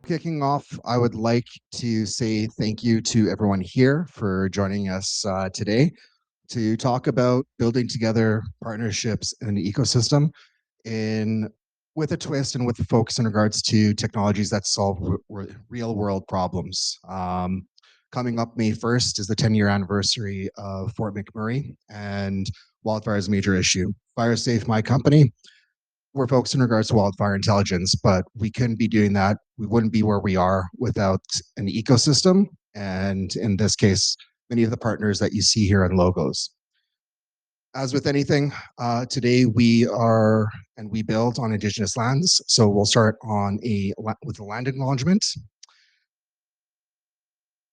Kicking off, I would like to say thank you to everyone here for joining us today to talk about building together partnerships in an ecosystem in with a twist and with a focus in regards to technologies that solve real world problems. Coming up May 1st is the 10-year anniversary of Fort McMurray, and wildfire is a major issue. FireSafe, my company, we're focused in regards to wildfire intelligence, but we couldn't be doing that. We wouldn't be where we are without an ecosystem. And in this case, many of the partners that you see here on logos. As with anything, today we build on Indigenous lands. So we'll start with a land acknowledgement.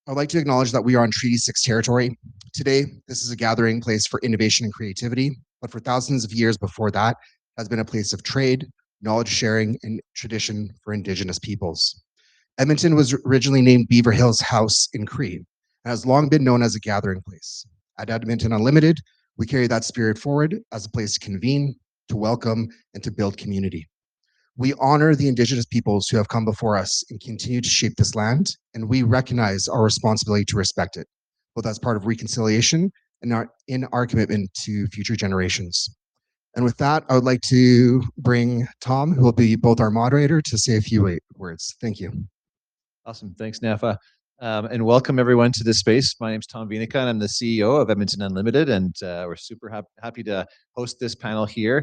I'd like to acknowledge that we are on Treaty 6 territory. Today, this is a gathering place for innovation and creativity, but for thousands of years before that, has been a place of trade, knowledge sharing, and tradition for Indigenous peoples. Edmonton was originally named Beaver Hills House in Cree, and has long been known as a gathering place. At Edmonton Unlimited, we carry that spirit forward as a place to convene, to welcome, and to build community. We honor the Indigenous peoples who have come before us and continue to shape this land, and we recognize our responsibility to respect it, both as part of reconciliation and in our commitment to future generations. And with that, I would like to bring Tom, who will be both our moderator, to say a few words. Thank you. Awesome. Thanks, Nafaa. And welcome everyone to this space. My name is Tom Viinikka, and I'm the CEO of Edmonton Unlimited, and we're super happy to host this panel here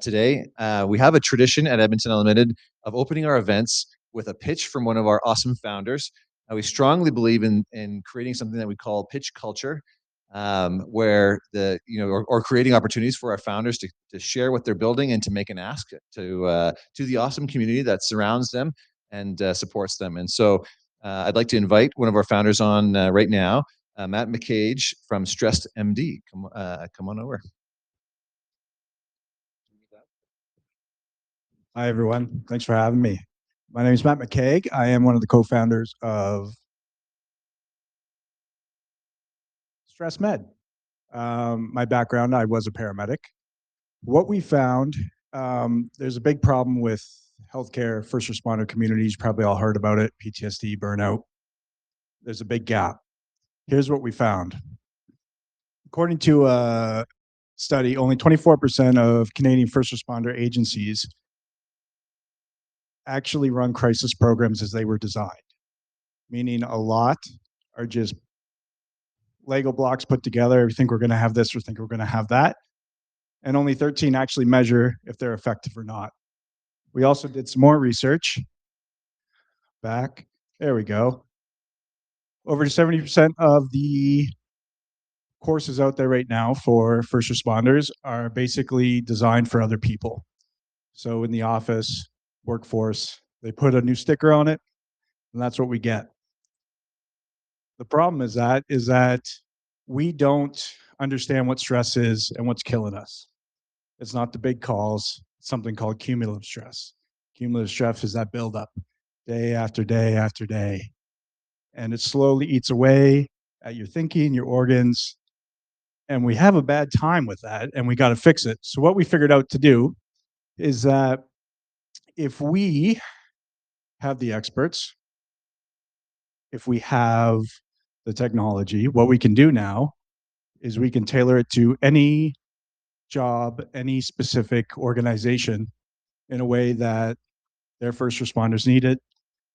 today. We have a tradition at Edmonton Unlimited of opening our events with a pitch from one of our awesome founders. We strongly believe in creating something that we call pitch culture, where or creating opportunities for our founders to share what they're building and to make an ask to the awesome community that surrounds them and supports them. And so I'd like to invite one of our founders on right now, Matt McCage from Stressed MD. Come on over. Hi, everyone. Thanks for having me. My name is Matt McCaig. I am one of the co-founders of Stress Med. My background, I was a paramedic. What we found, there's a big problem with healthcare, first responder communities. You probably all heard about it, PTSD, burnout. There's a big gap. Here's what we found. According to a study, only 24% of Canadian first responder agencies actually run crisis programs as they were designed, meaning a lot are just Lego blocks put together. We think we're going to have this, we think we're going to have that. And only 13 actually measure if they're effective or not. We also did some more research. Back, there we go. Over 70% of the courses out there right now for first responders are basically designed for other people. So in the office, workforce, they put a new sticker on it, and that's what we get. The problem is that we don't understand what stress is and what's killing us. It's not the big calls, it's something called cumulative stress. Cumulative stress is that buildup day after day after day. And it slowly eats away at your thinking, your organs. And we have a bad time with that, and we got to fix it. So what we figured out to do is that if we have the experts, if we have the technology, what we can do now is we can tailor it to any job, any specific organization in a way that their first responders need it,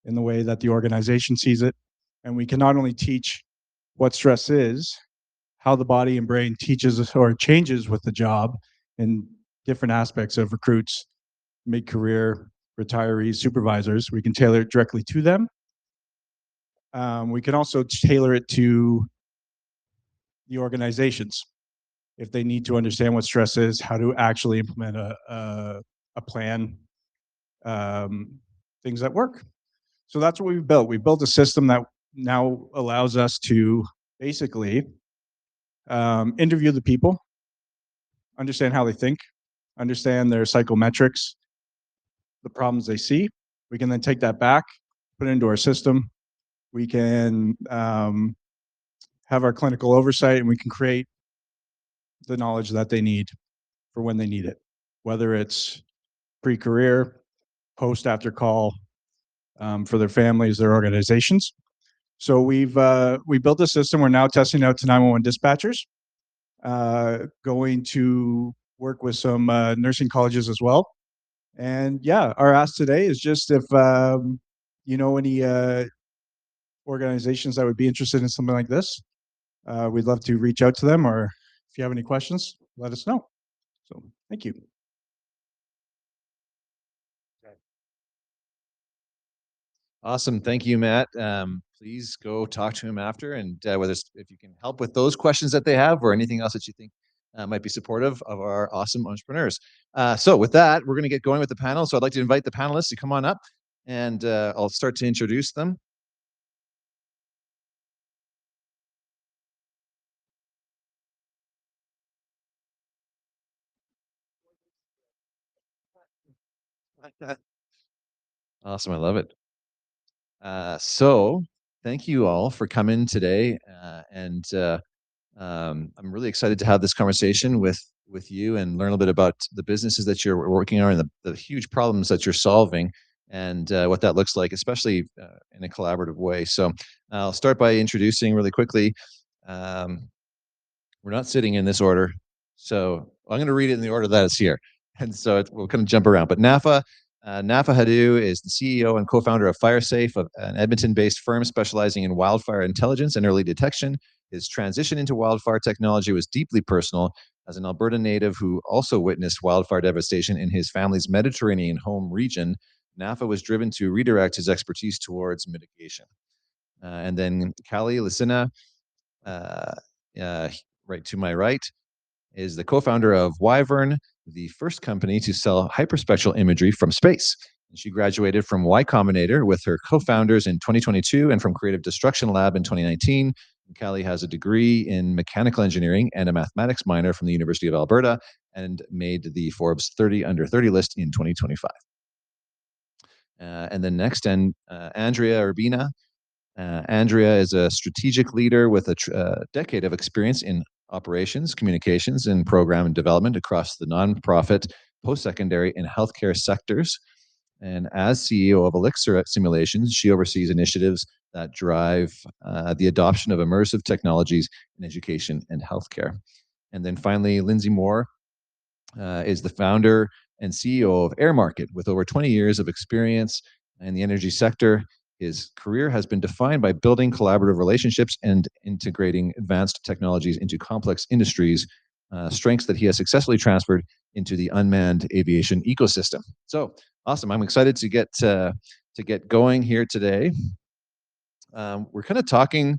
in the way that the organization sees it. And we can not only teach what stress is, how the body and brain teaches or changes with the job in different aspects of recruits, mid-career, retirees, supervisors. We can tailor it directly to them. We can also tailor it to the organizations. If they need to understand what stress is, how to actually implement a plan, things that work. So that's what we've built. We've built a system that now allows us to basically interview the people, understand how they think, understand their psychometrics, the problems they see. We can then take that back, put it into our system. We can have our clinical oversight, and we can create the knowledge that they need for when they need it, whether it's pre-career, post after call, for their families, their organizations. So we built a system. We're now testing out to 911 dispatchers, going to work with some nursing colleges as well. And yeah, our ask today is just if you know any organizations that would be interested in something like this, we'd love to reach out to them, or if you have any questions, let us know. So thank you. Awesome. Thank you, Matt. Please go talk to him after, and if you can help with those questions that they have or anything else that you think might be supportive of our awesome entrepreneurs. So with that, we're going to get going with the panel. So I'd like to invite the panelists to come on up, and I'll start to introduce them. Awesome. I love it. So thank you all for coming today. I'm really excited to have this conversation with you and learn a little bit about the businesses that you're working on and the huge problems that you're solving, and what that looks like, especially in a collaborative way. So I'll start by introducing really quickly. We're not sitting in this order, so I'm going to read it in the order that it's here. And so we'll kind of jump around. But Nafaa Haddou is the CEO and co-founder of FireSafe, an Edmonton-based firm specializing in wildfire intelligence and early detection. His transition into wildfire technology was deeply personal. As an Alberta native who also witnessed wildfire devastation in his family's Mediterranean home region, Nafaa was driven to redirect his expertise towards mitigation. And then Callie, Lissinna, right to my right, is the co-founder of Wyvern, the first company to sell hyperspectral imagery from space. And she graduated from Y Combinator with her co-founders in 2022 and from Creative Destruction Lab in 2019. And Callie has a degree in mechanical engineering and a mathematics minor from the University of Alberta, and made the Forbes 30 under 30 list in 2025. And then next, Andrea Urbina. Andrea is a strategic leader with a decade of experience in operations, communications, and program development across the nonprofit, post-secondary, and healthcare sectors. And as CEO of ELIXR Simulations, she oversees initiatives that drive the adoption of immersive technologies in education and healthcare. And then finally, Lindsay Mohr is the founder and CEO of AIRmarket, with over 20 years of experience in the energy sector. His career has been defined by building collaborative relationships and integrating advanced technologies into complex industries, strengths that he has successfully transferred into the unmanned aviation ecosystem. So awesome! I'm excited to get going here today. We're kind of talking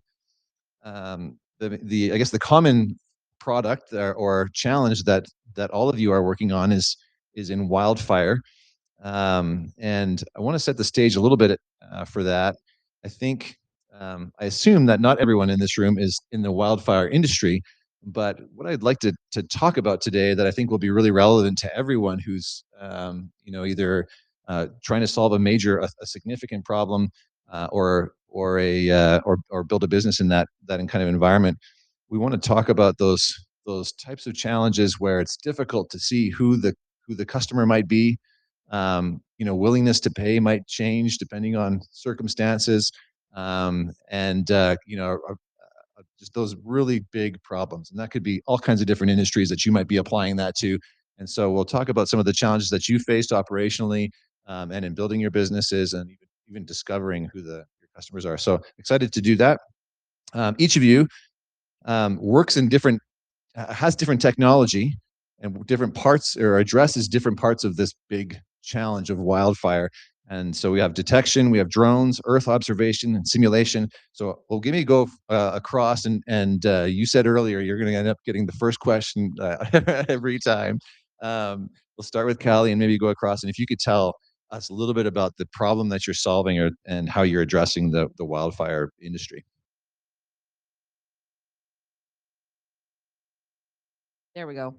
I guess the common product or challenge that all of you are working on is in wildfire. And I want to set the stage a little bit for that. I think I assume that not everyone in this room is in the wildfire industry, but what I'd like to talk about today that I think will be really relevant to everyone who's either trying to solve a significant problem, or build a business in that kind of environment. We want to talk about those types of challenges where it's difficult to see who the customer might be. Willingness to pay might change depending on circumstances, just those really big problems. And that could be all kinds of different industries that you might be applying that to. And so we'll talk about some of the challenges that you faced operationally, and in building your businesses, and even discovering who your customers are. So excited to do that. Each of you works in has different technology and different parts, or addresses different parts of this big challenge of wildfire. And so we have detection, we have drones, earth observation, and simulation. So we'll give me a go across, and you said earlier you're going to end up getting the first question every time. We'll start with Callie and maybe go across, and if you could tell us a little bit about the problem that you're solving, and how you're addressing the wildfire industry. There we go.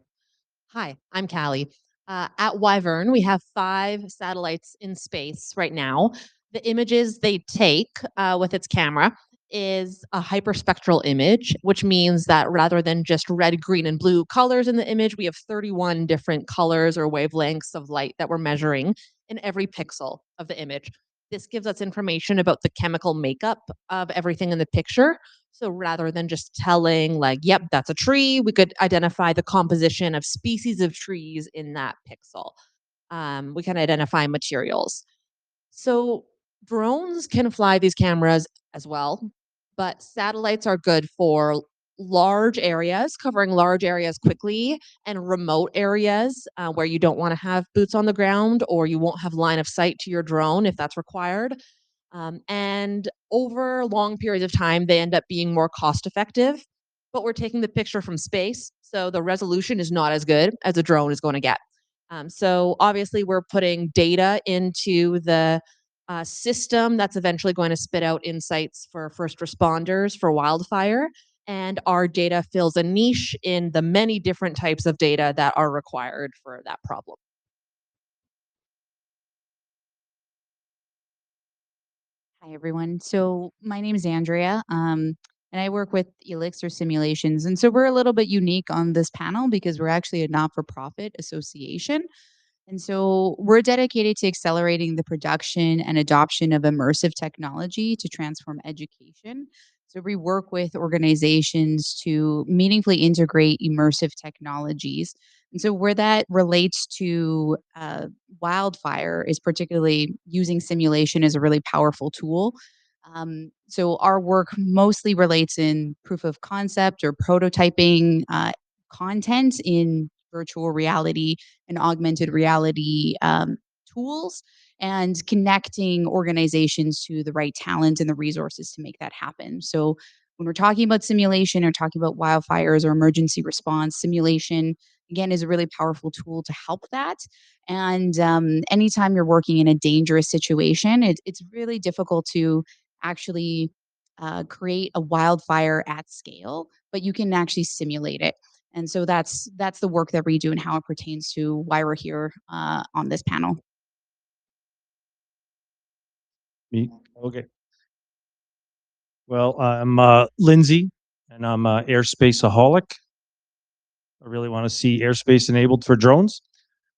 Hi, I'm Callie. At Wyvern, we have 5 satellites in space right now. The images they take with its camera is a hyperspectral image, which means that rather than just red, green, and blue colors in the image, we have 31 different colors or wavelengths of light that we're measuring in every pixel of the image. This gives us information about the chemical makeup of everything in the picture. So rather than just telling like, yep, that's a tree, we could identify the composition of species of trees in that pixel. We can identify materials. So drones can fly these cameras as well, but satellites are good for large areas, covering large areas quickly, and remote areas where you don't want to have boots on the ground or you won't have line of sight to your drone if that's required. And over long periods of time, they end up being more cost effective, but we're taking the picture from space. So the resolution is not as good as a drone is going to get. So obviously, we're putting data into the system that's eventually going to spit out insights for first responders for wildfire. And our data fills a niche in the many different types of data that are required for that problem. Hi, everyone. So my name is Andrea, and I work with ELIXR Simulations. And so we're a little bit unique on this panel because we're actually a not-for-profit association. And so we're dedicated to accelerating the production and adoption of immersive technology to transform education. So we work with organizations to meaningfully integrate immersive technologies. And so where that relates to wildfire is particularly using simulation as a really powerful tool. So our work mostly relates in proof of concept or prototyping content in virtual reality and augmented reality tools and connecting organizations to the right talent and the resources to make that happen. So when we're talking about simulation or talking about wildfires or emergency response, simulation again is a really powerful tool to help that. And anytime you're working in a dangerous situation, it's really difficult to actually create a wildfire at scale, but you can actually simulate it. And so that's the work that we do and how it pertains to why we're here on this panel. Me? Okay. Well, I'm Lindsay, and I'm an airspaceaholic. I really want to see airspace enabled for drones.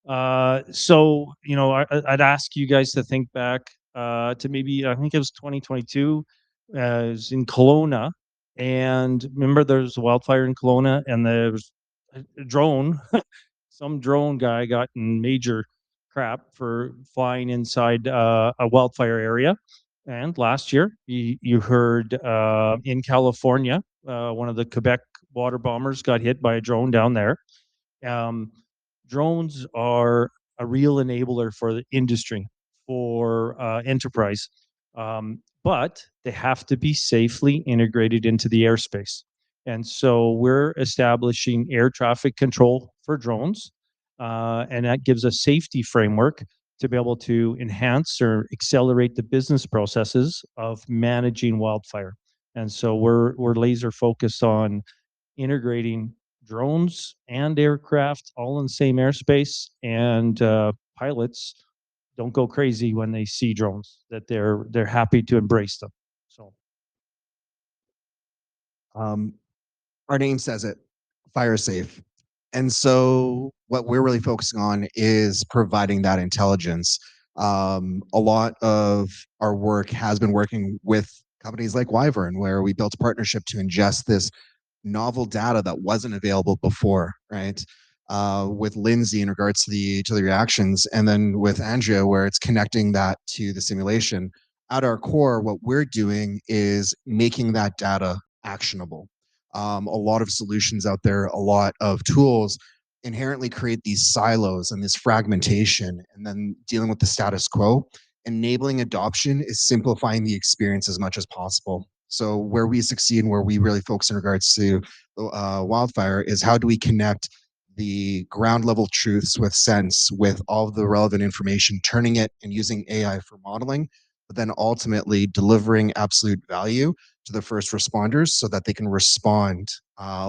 So, I'd ask you guys to think back to maybe, I think it was 2022. It was in Kelowna. And remember, there's a wildfire in Kelowna, and there was a drone. Some drone guy got in major crap for flying inside a wildfire area. And last year, you heard in California, one of the Quebec water bombers got hit by a drone down there. Um, Drones are a real enabler for the industry, for enterprise, but they have to be safely integrated into the airspace. And so we're establishing air traffic control for drones, and that gives a safety framework to be able to enhance or accelerate the business processes of managing wildfire. And so we're laser focused on integrating drones and aircraft all in the same airspace, and pilots don't go crazy when they see drones, that they're happy to embrace them. So Our name says it, FireSafe. And so what we're really focusing on is providing that intelligence. A lot of our work has been working with companies like Wyvern, where we built a partnership to ingest this novel data that wasn't available before, right? With Lindsay in regards to the reactions, and then with Andrea, where it's connecting that to the simulation. At our core, what we're doing is making that data actionable. A lot of solutions out there, a lot of tools inherently create these silos and this fragmentation, and then dealing with the status quo. Enabling adoption is simplifying the experience as much as possible. So where we succeed and where we really focus in regards to wildfire is how do we connect the ground level truths with sense, with all of the relevant information, turning it and using AI for modeling, but then ultimately delivering absolute value to the first responders so that they can respond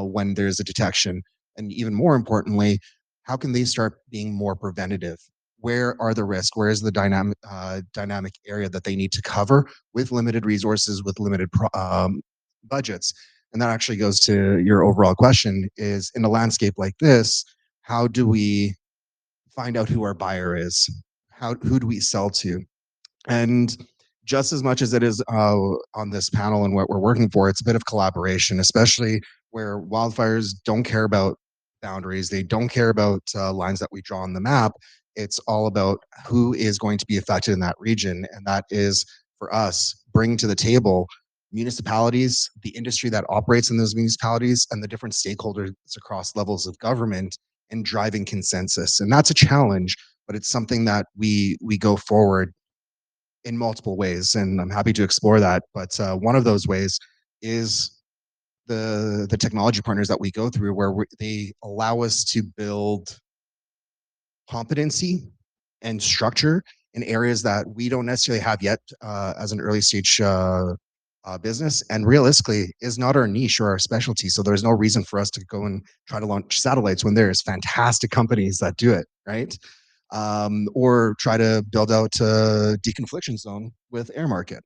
when there's a detection. And even more importantly, how can they start being more preventative? Where are the risks? Where is the dynamic area that they need to cover with limited resources, with limited budgets? And that actually goes to your overall question: is in a landscape like this, how do we find out who our buyer is? Who do we sell to? And just as much as it is on this panel and what we're working for, it's a bit of collaboration, especially where wildfires don't care about boundaries. They don't care about lines that we draw on the map. It's all about who is going to be affected in that region. And that is, for us, bringing to the table municipalities, the industry that operates in those municipalities, and the different stakeholders across levels of government, and driving consensus. And that's a challenge, but it's something that we go forward in multiple ways, and I'm happy to explore that. But one of those ways is the technology partners that we go through, where they allow us to build competency and structure in areas that we don't necessarily have yet as an early stage business, and realistically is not our niche or our specialty. So there's no reason for us to go and try to launch satellites when there's fantastic companies that do it, right? Or try to build out a deconfliction zone with AIRmarket.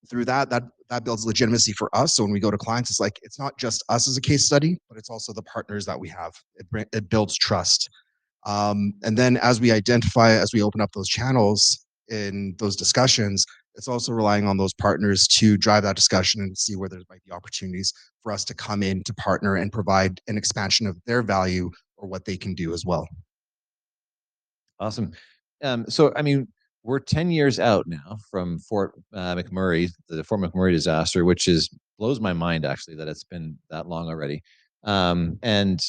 Through that builds legitimacy for us. So when we go to clients, it's like, it's not just us as a case study, but it's also the partners that we have. It builds trust. And then as we open up those channels in those discussions, it's also relying on those partners to drive that discussion and see where there might be opportunities for us to come in to partner and provide an expansion of their value or what they can do as well. Awesome. So, I mean, we're 10 years out now from Fort McMurray, the Fort McMurray disaster, which blows my mind actually that it's been that long already. And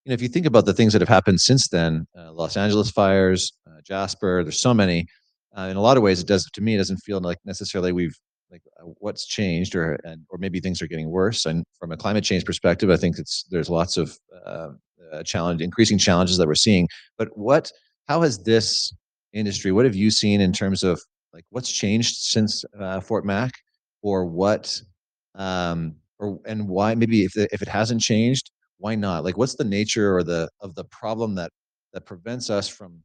you know, if you think about the things that have happened since then, Los Angeles fires, Jasper, there's so many. In a lot of ways, it doesn't feel like necessarily what's changed, or maybe things are getting worse. And from a climate change perspective, I think there's lots of increasing challenges that we're seeing. But how has this industry, what have you seen in terms of like what's changed since Fort Mac, or what, and why? Maybe if it hasn't changed, why not? Like, what's the nature of the problem that prevents us from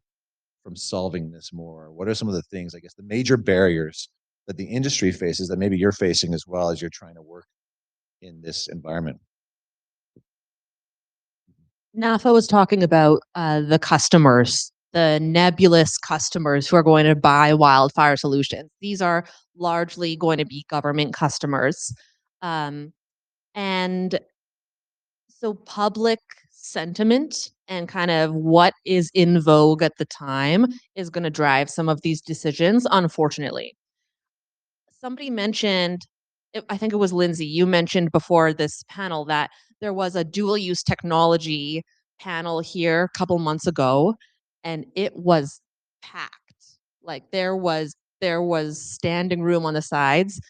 solving this more? What are some of the things, I guess, the major barriers that the industry faces that maybe you're facing as well as you're trying to work in this environment? Nafaa was talking about the customers, the nebulous customers who are going to buy wildfire solutions. These are largely going to be government customers. And so public sentiment and kind of what is in vogue at the time is going to drive some of these decisions, unfortunately. Somebody mentioned, I think it was Lindsay, you mentioned before this panel that there was a dual use technology panel here a couple months ago, and it was packed. Like there was standing room on the sides,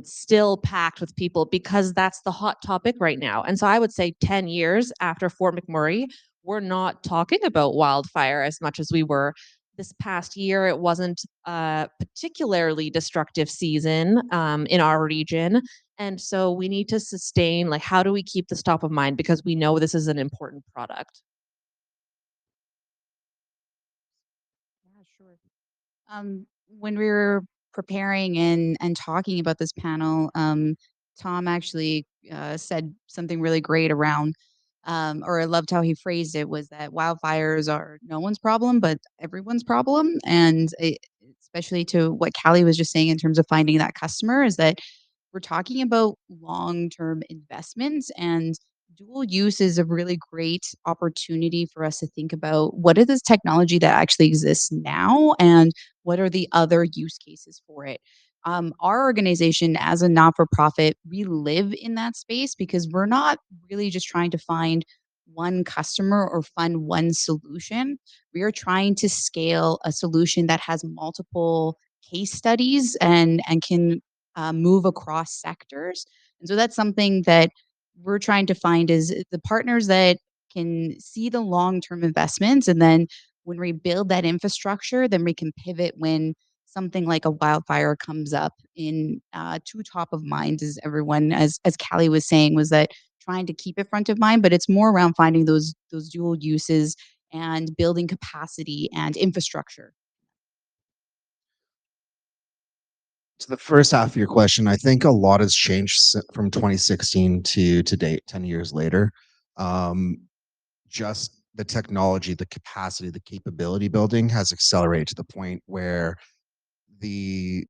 still packed with people, because that's the hot topic right now. And so I would say 10 years after Fort McMurray, we're not talking about wildfire as much as we were this past year. It wasn't a particularly destructive season in our region. And so we need to sustain, like, how do we keep this top of mind? Because we know this is an important product. Yeah, sure. When we were preparing and talking about this panel, Tom actually said something really great around, or I loved how he phrased it, was that wildfires are no one's problem, but everyone's problem. And especially to what Callie was just saying in terms of finding that customer, is that we're talking about long-term investments, and dual use is a really great opportunity for us to think about what is this technology that actually exists now, and what are the other use cases for it. Our organization, as a not-for-profit, we live in that space because we're not really just trying to find one customer or fund one solution. We are trying to scale a solution that has multiple case studies and can move across sectors. And so that's something that we're trying to find, is the partners that can see the long-term investments, and then when we build that infrastructure, then we can pivot when something like a wildfire comes up. In to top of mind, as everyone, as Callie was saying, was that trying to keep it front of mind, but it's more around finding those dual uses and building capacity and infrastructure. To the first half of your question, I think a lot has changed from 2016 to date, 10 years later. Just the technology, the capacity, the capability building has accelerated to the point where the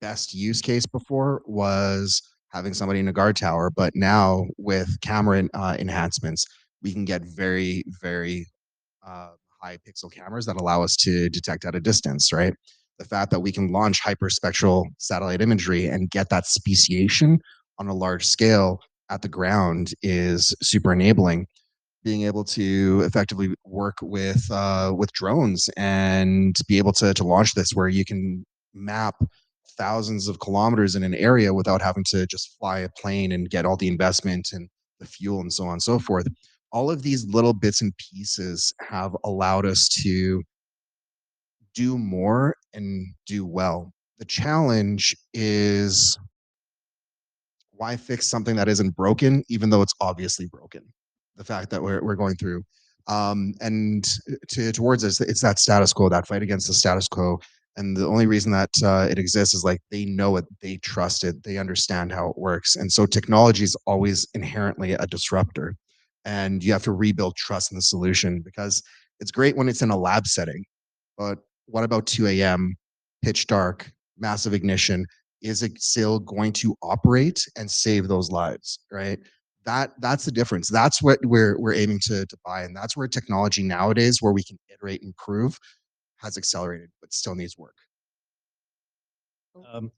best use case before was having somebody in a guard tower, but now with camera enhancements, we can get very, very high pixel cameras that allow us to detect at a distance, right? The fact that we can launch hyperspectral satellite imagery and get that speciation on a large scale at the ground is super enabling. Being able to effectively work with drones and be able to launch this where you can map thousands of kilometers in an area without having to just fly a plane and get all the investment and the fuel and so on and so forth. All of these little bits and pieces have allowed us to do more and do well. The challenge is, why fix something that isn't broken, even though it's obviously broken? The fact that we're going through, and towards us, it's that status quo, that fight against the status quo. And the only reason that it exists is like they know it, they trust it, they understand how it works. And so technology is always inherently a disruptor, and you have to rebuild trust in the solution, because it's great when it's in a lab setting, but what about 2 a.m., pitch dark, massive ignition? Is it still going to operate and save those lives, right? That's the difference. That's what we're aiming to buy, and that's where technology nowadays, where we can iterate and improve, has accelerated, but still needs work. Um,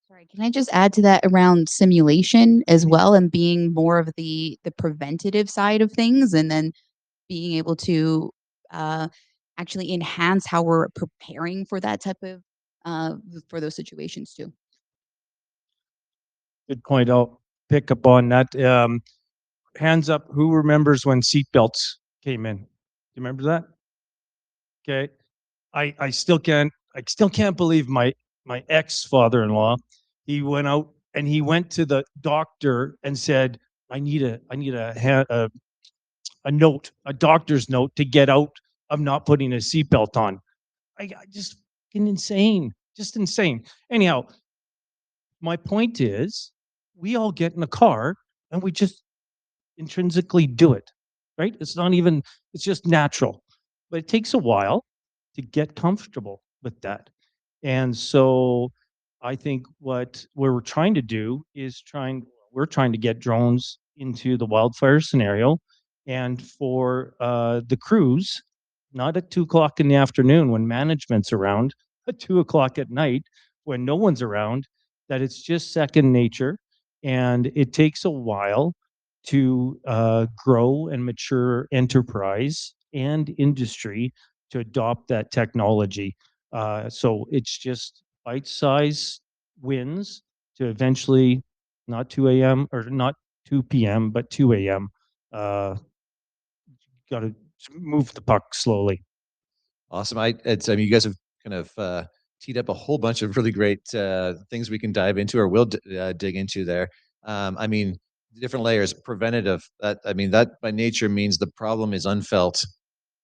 Sorry, can I just add to that around simulation as well, and being more of the preventative side of things, and then being able to uh, actually enhance how we're preparing for that type of for those situations too. Good point. I'll pick up on that. Hands up, who remembers when seatbelts came in? Do you remember that? Okay. I still can't believe my ex father-in-law, he went out and he went to the doctor and said, I need a note, a doctor's note to get out of not putting a seatbelt on. I just fucking insane, just insane. Anyhow, my point is, we all get in a car and we just intrinsically do it, right? It's not even, it's just natural, but it takes a while to get comfortable with that. And so I think what we're trying to do is we're trying to get drones into the wildfire scenario, and for the crews, not at 2 o'clock in the afternoon when management's around, at 2 o'clock at night when no one's around, that it's just second nature. And it takes a while to grow and mature enterprise and industry to adopt that technology. So it's just bite-size wins to eventually not 2 a.m. or not 2 p.m., but 2 a.m. Got to move the puck slowly. Awesome. I mean, you guys have kind of teed up a whole bunch of really great things we can dive into, or will dig into there. I mean, different layers, preventative. I mean, that by nature means the problem is unfelt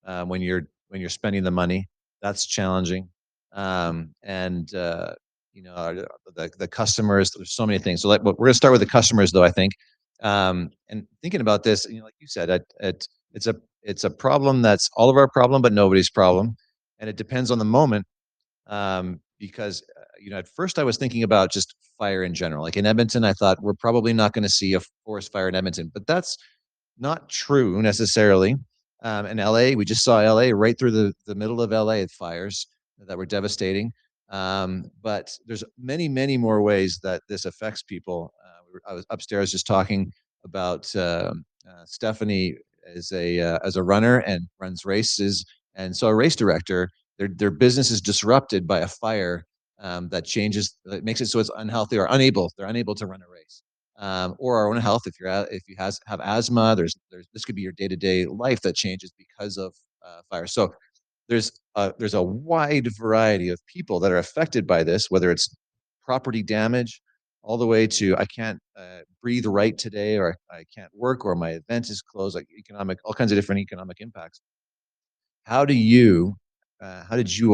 when you're spending the money. That's challenging. And the customers. There's so many things. So we're going to start with the customers, though. I think, and thinking about this, like you said, it's a problem that's all of our problem, but nobody's problem, and it depends on the moment. Because at first I was thinking about just fire in general. Like in Edmonton, I thought we're probably not going to see a forest fire in Edmonton, but that's not true necessarily. In LA, we just saw LA right through the middle of LA fires that were devastating. But there's many, many more ways that this affects people. I was upstairs just talking about Stephanie as a runner and runs races, and so a race director. Their business is disrupted by a fire that makes it so it's unhealthy or unable. They're unable to run a race. Or our own health. If you have asthma, there's this could be your day-to-day life that changes because of fire. So there's a wide variety of people that are affected by this, whether it's property damage, all the way to I can't breathe right today, or I can't work, or my event is closed. Like all kinds of different economic impacts. How did you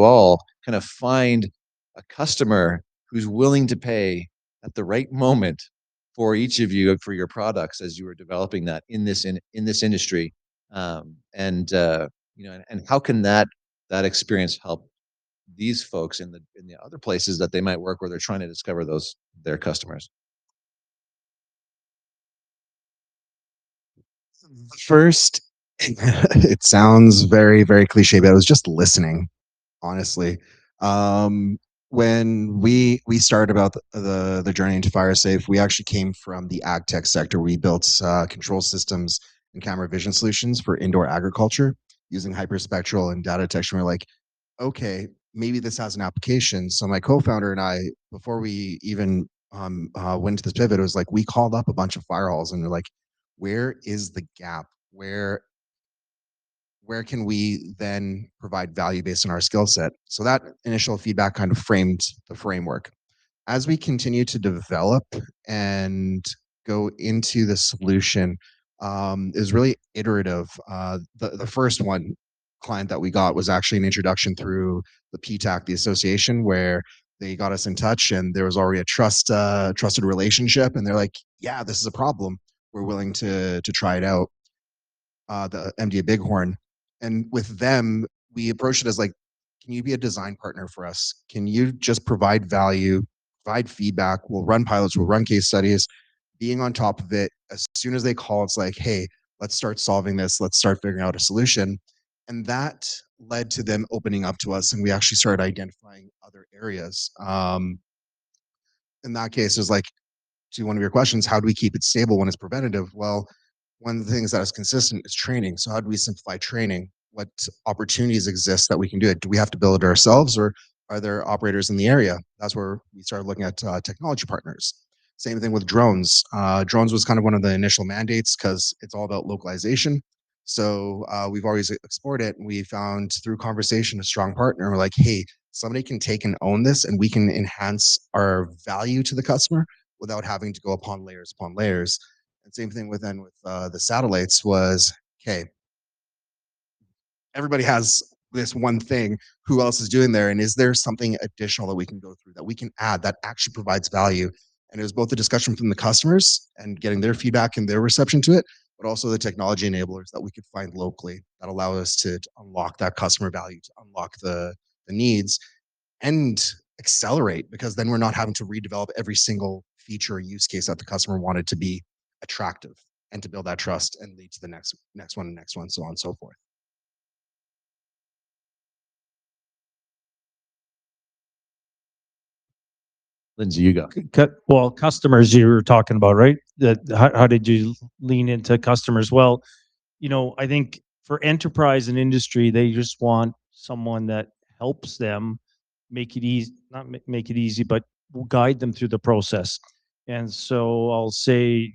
all kind of find a customer who's willing to pay at the right moment for each of you for your products as you were developing that in this industry, and how can that experience help these folks in the other places that they might work where they're trying to discover their customers? First, it sounds very, very cliche, but it was just listening, honestly. When we started about the journey into FireSafe, we actually came from the ag tech sector. We built control systems and camera vision solutions for indoor agriculture using hyperspectral and data detection. We're like, okay, maybe this has an application. So my co-founder and I, before we even went to this pivot, it was like we called up a bunch of fire halls and we're like, where is the gap? Where can we then provide value based on our skill set? So that initial feedback kind of framed the framework. As we continue to develop and go into the solution, is really iterative. The first one client that we got was actually an introduction through the PTAC, the association, where they got us in touch, and there was already a trusted relationship. And they're like, "Yeah, this is a problem. We're willing to try it out." The MDA Bighorn, and with them, we approached it as like, "Can you be a design partner for us? Can you just provide value, provide feedback? We'll run pilots, we'll run case studies." Being on top of it, as soon as they call, it's like, "Hey, let's start solving this. Let's start figuring out a solution." And that led to them opening up to us, and we actually started identifying other areas. In that case, it was like, to one of your questions, how do we keep it stable when it's preventative? Well, one of the things that is consistent is training. So how do we simplify training? What opportunities exist that we can do it? Do we have to build it ourselves, or are there operators in the area? That's where we started looking at technology partners. Same thing with drones. Drones was kind of one of the initial mandates because it's all about localization. So we've always explored it, and we found through conversation a strong partner. We're like, hey, somebody can take and own this, and we can enhance our value to the customer without having to go upon layers. And same thing with the satellites was, okay, everybody has this one thing. Who else is doing there? And is there something additional that we can go through that we can add that actually provides value? And it was both the discussion from the customers and getting their feedback and their reception to it, but also the technology enablers that we could find locally that allow us to unlock that customer value, to unlock the needs and accelerate, because then we're not having to redevelop every single feature or use case that the customer wanted to be attractive, and to build that trust and lead to the next one, so on and so forth. Lindsay, you go. Well, customers you were talking about, right? How did you lean into customers? Well, I think for enterprise and industry, they just want someone that helps them make it easy, not make it easy, but will guide them through the process. And so I'll say,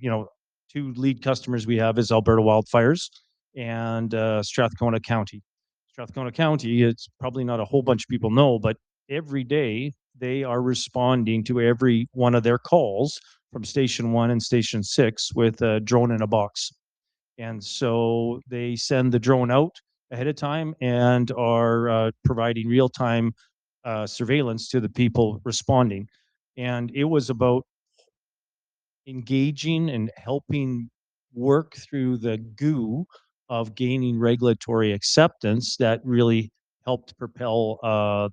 two lead customers we have is Alberta Wildfires and Strathcona County. Strathcona County, it's probably not a whole bunch of people know, but every day they are responding to every one of their calls from Station 1 and Station 6 with a drone in a box. And so they send the drone out ahead of time and are providing real-time surveillance to the people responding. And it was about engaging and helping work through the goo of gaining regulatory acceptance that really helped propel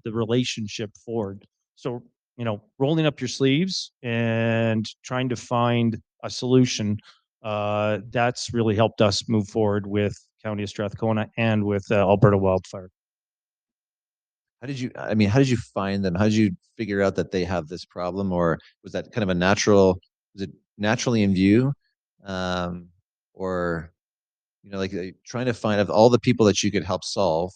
the relationship forward. So, rolling up your sleeves and trying to find a solution, that's really helped us move forward with County of Strathcona and with Alberta Wildfire. How did you find them? How did you figure out that they have this problem, or was that kind of was it naturally in view? Or, trying to find of all the people that you could help solve?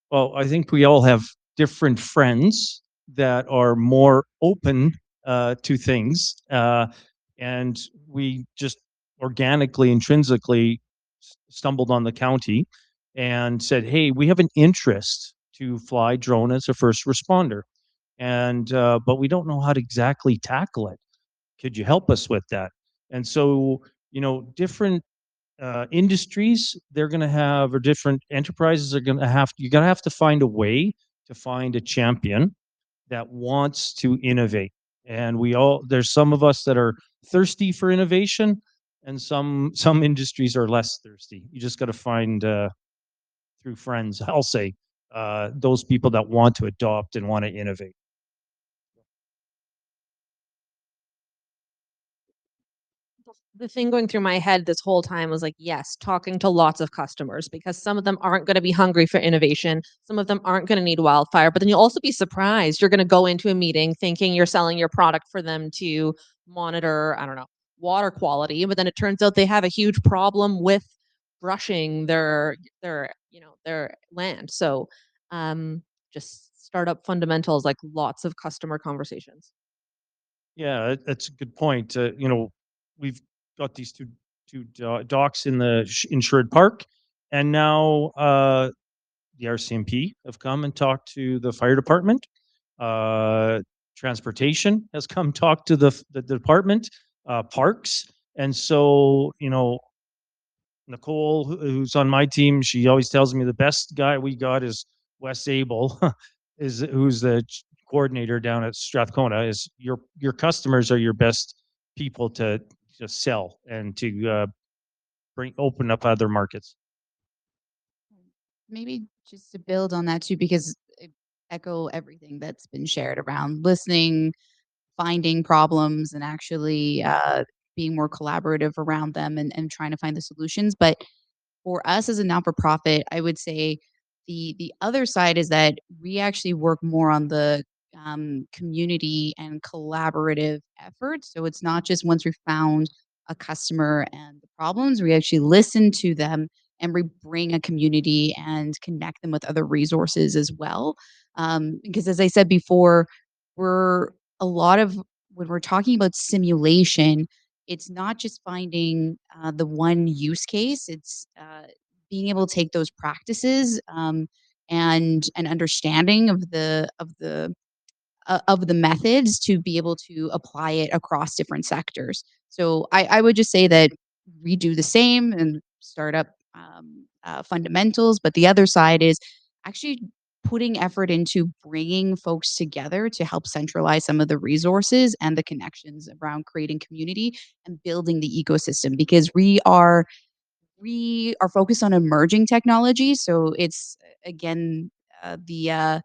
Well, I think we all have different friends that are more open to things. And we just organically, intrinsically stumbled on the county and said, hey, we have an interest to fly drone as a first responder. And but we don't know how to exactly tackle it. Could you help us with that? And so, different industries they're going to have, or different enterprises are going to have, you're going to have to find a way to find a champion that wants to innovate. And there's some of us that are thirsty for innovation, and some industries are less thirsty. You just got to find through friends, I'll say, those people that want to adopt and want to innovate. The thing going through my head this whole time was like, yes, talking to lots of customers, because some of them aren't going to be hungry for innovation. Some of them aren't going to need wildfire, but then you'll also be surprised. You're going to go into a meeting thinking you're selling your product for them to monitor, I don't know, water quality, but then it turns out they have a huge problem with brushing their land. So just startup fundamentals, like lots of customer conversations. Yeah, that's a good point. We've got these two docks in the insured park, and now the RCMP have come and talked to the fire department. Transportation has come talk to the department, parks, and so Nicole, who's on my team, she always tells me the best guy we got is Wes Abel, who's the coordinator down at Strathcona. Is your customers are your best people to sell and to open up other markets. Maybe just to build on that too, because echo everything that's been shared around listening, finding problems, and actually being more collaborative around them and trying to find the solutions. But for us as a not-for-profit, I would say the other side is that we actually work more on the community and collaborative efforts. So it's not just once we found a customer and the problems, we actually listen to them and we bring a community and connect them with other resources as well. Because as I said before, we're a lot of when we're talking about simulation, it's not just finding the one use case. It's being able to take those practices and an understanding of the methods to be able to apply it across different sectors. So I would just say that we do the same and startup fundamentals, but the other side is actually putting effort into bringing folks together to help centralize some of the resources and the connections around creating community and building the ecosystem, because we are focused on emerging technology. So it's again uh, the uh,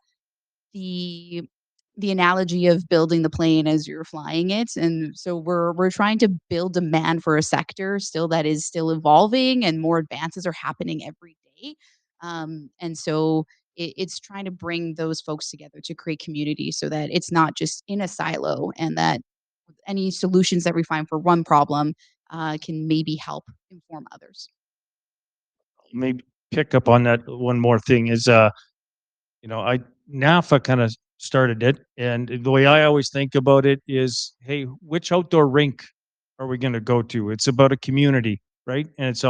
the the analogy of building the plane as you're flying it, and so we're trying to build demand for a sector still that is still evolving and more advances are happening every day. And so it's trying to bring those folks together to create community so that it's not just in a silo, and that any solutions that we find for one problem can maybe help inform others. Maybe pick up on that one more thing is I NAFA kind of started it, and the way I always think about it is, hey, which outdoor rink are we going to go to? It's about a community, right? And it's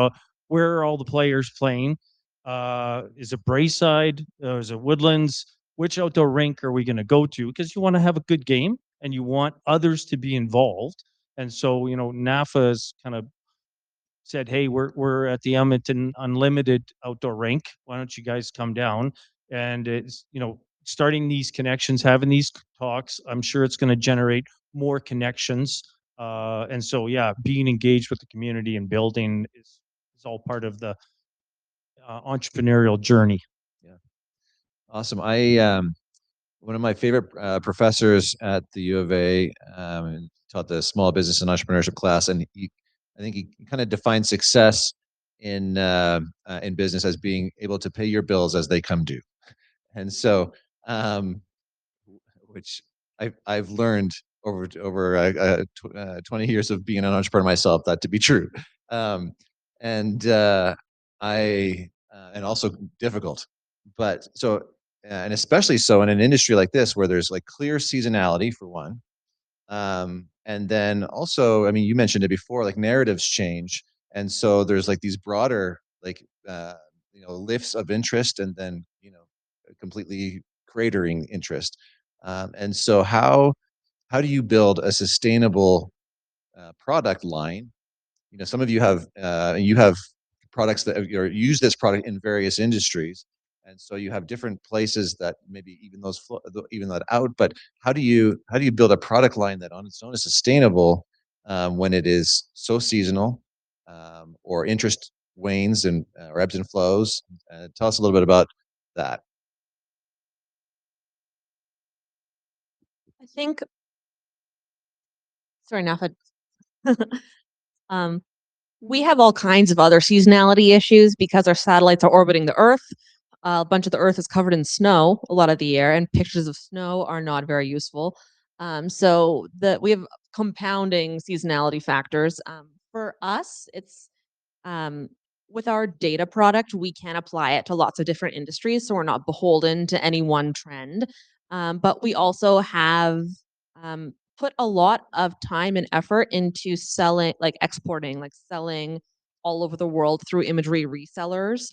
where are all the players playing? Is it Brayside? Is it Woodlands? Which outdoor rink are we going to go to? Because you want to have a good game and you want others to be involved. And so, NAFA is kind of said, "Hey, we're at the Edmonton Unlimited outdoor rink. Why don't you guys come down?" And it's starting these connections, having these talks. I'm sure it's going to generate more connections. And so, yeah, being engaged with the community and building is all part of the entrepreneurial journey. Yeah, awesome. One of my favorite professors at the U of A taught the small business and entrepreneurship class, and I think he kind of defined success in business as being able to pay your bills as they come due. And so, which I've learned over 20 years of being an entrepreneur myself, that to be true, and I and also difficult, but so and especially so in an industry like this where there's like clear seasonality for one, and then also, I mean, you mentioned it before, like narratives change, and so there's like these broader like lifts of interest, and then completely cratering interest. And so how do you build a sustainable product line? Some of you have products that or use this product in various industries, and so you have different places that maybe even that out. But how do you build a product line that on its own is sustainable when it is so seasonal, or interest wanes and or ebbs and flows? Tell us a little bit about that. I think, sorry, Nafaa. um, we have all kinds of other seasonality issues because our satellites are orbiting the Earth. A bunch of the Earth is covered in snow a lot of the year, and pictures of snow are not very useful. So we have compounding seasonality factors. For us, it's um, with our data product, we can apply it to lots of different industries, so we're not beholden to any one trend. But we also have put a lot of time and effort into selling, like exporting, like selling all over the world through imagery resellers,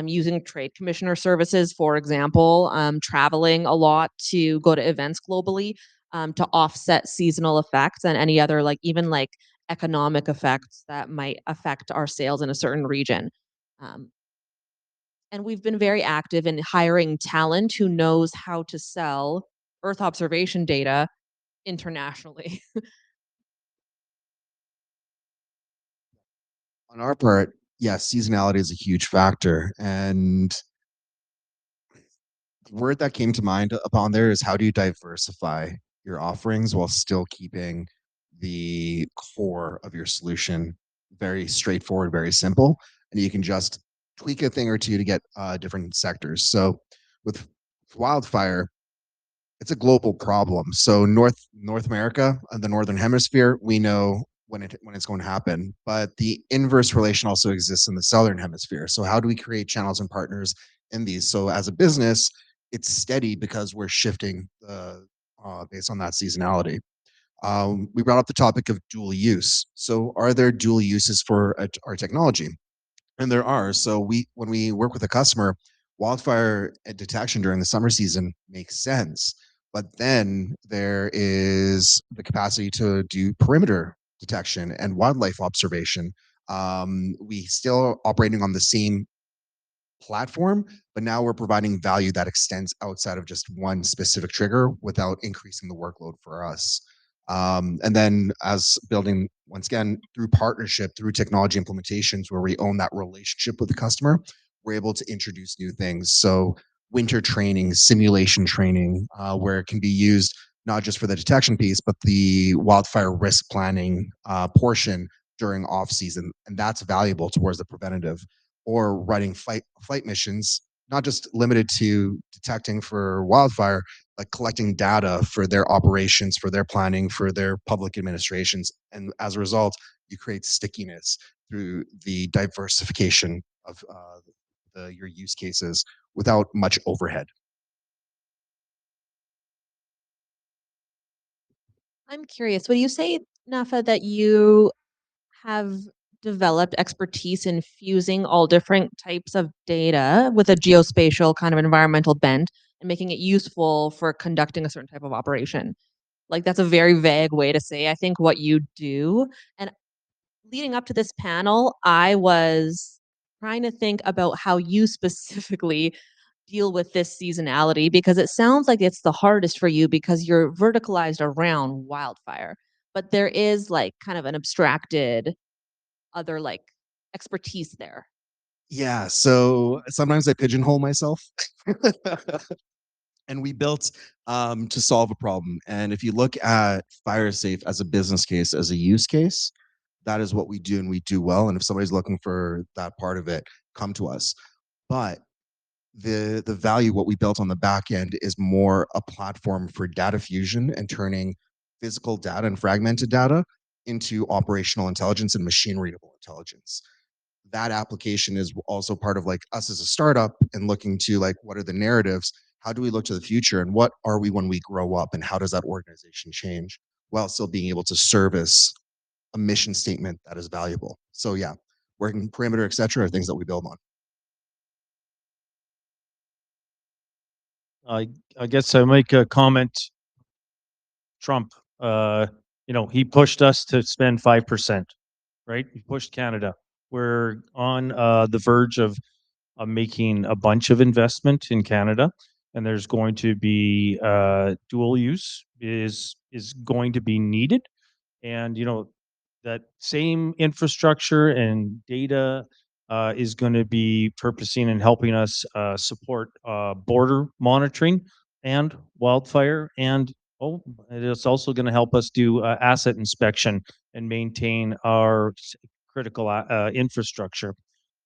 using trade commissioner services, for example, traveling a lot to go to events globally, to offset seasonal effects and any other, like even like economic effects that might affect our sales in a certain region. Um, and we've been very active in hiring talent who knows how to sell Earth observation data internationally. On our part, yes, seasonality is a huge factor. And the word that came to mind upon there is, how do you diversify your offerings while still keeping the core of your solution very straightforward, very simple, and you can just tweak a thing or two to get different sectors. So with wildfire, it's a global problem. So North America, the northern hemisphere, we know when it's going to happen. But the inverse relation also exists in the southern hemisphere. So how do we create channels and partners in these? So as a business, it's steady because we're shifting based on that seasonality. We brought up the topic of dual use. So are there dual uses for our technology? And there are. So when we work with a customer, wildfire detection during the summer season makes sense. But then there is the capacity to do perimeter detection and wildlife observation. We still operating on the same platform, but now we're providing value that extends outside of just one specific trigger without increasing the workload for us. And then as building, once again, through partnership, through technology implementations where we own that relationship with the customer, we're able to introduce new things. So winter training, simulation training, where it can be used not just for the detection piece, but the wildfire risk planning portion during off season. And that's valuable towards the preventative. Or running flight missions, not just limited to detecting for wildfire, like collecting data for their operations, for their planning, for their public administrations. And as a result, you create stickiness through the diversification of your use cases without much overhead. I'm curious, would you say, Nafaa, that you have developed expertise in fusing all different types of data with a geospatial kind of environmental bent and making it useful for conducting a certain type of operation? Like, that's a very vague way to say, I think, what you do. And leading up to this panel, I was trying to think about how you specifically deal with this seasonality, because it sounds like it's the hardest for you because you're verticalized around wildfire. But there is like kind of an abstracted other like expertise there. Yeah, so sometimes I pigeonhole myself. And we built to solve a problem. And if you look at FireSafe as a business case, as a use case, that is what we do and we do well. And if somebody's looking for that part of it, come to us. But the value, what we built on the back end, is more a platform for data fusion and turning physical data and fragmented data into operational intelligence and machine readable intelligence. That application is also part of like us as a startup and looking to like, what are the narratives? How do we look to the future, and what are we when we grow up, and how does that organization change while still being able to service a mission statement that is valuable? So yeah, working perimeter, et cetera, are things that we build on. I guess I make a comment. Trump, he pushed us to spend 5%, right? He pushed Canada. We're on the verge of making a bunch of investment in Canada, and there's going to be dual use is going to be needed, and that same infrastructure and data is going to be purposing and helping us support border monitoring and wildfire and Oh, it's also going to help us do asset inspection and maintain our critical infrastructure.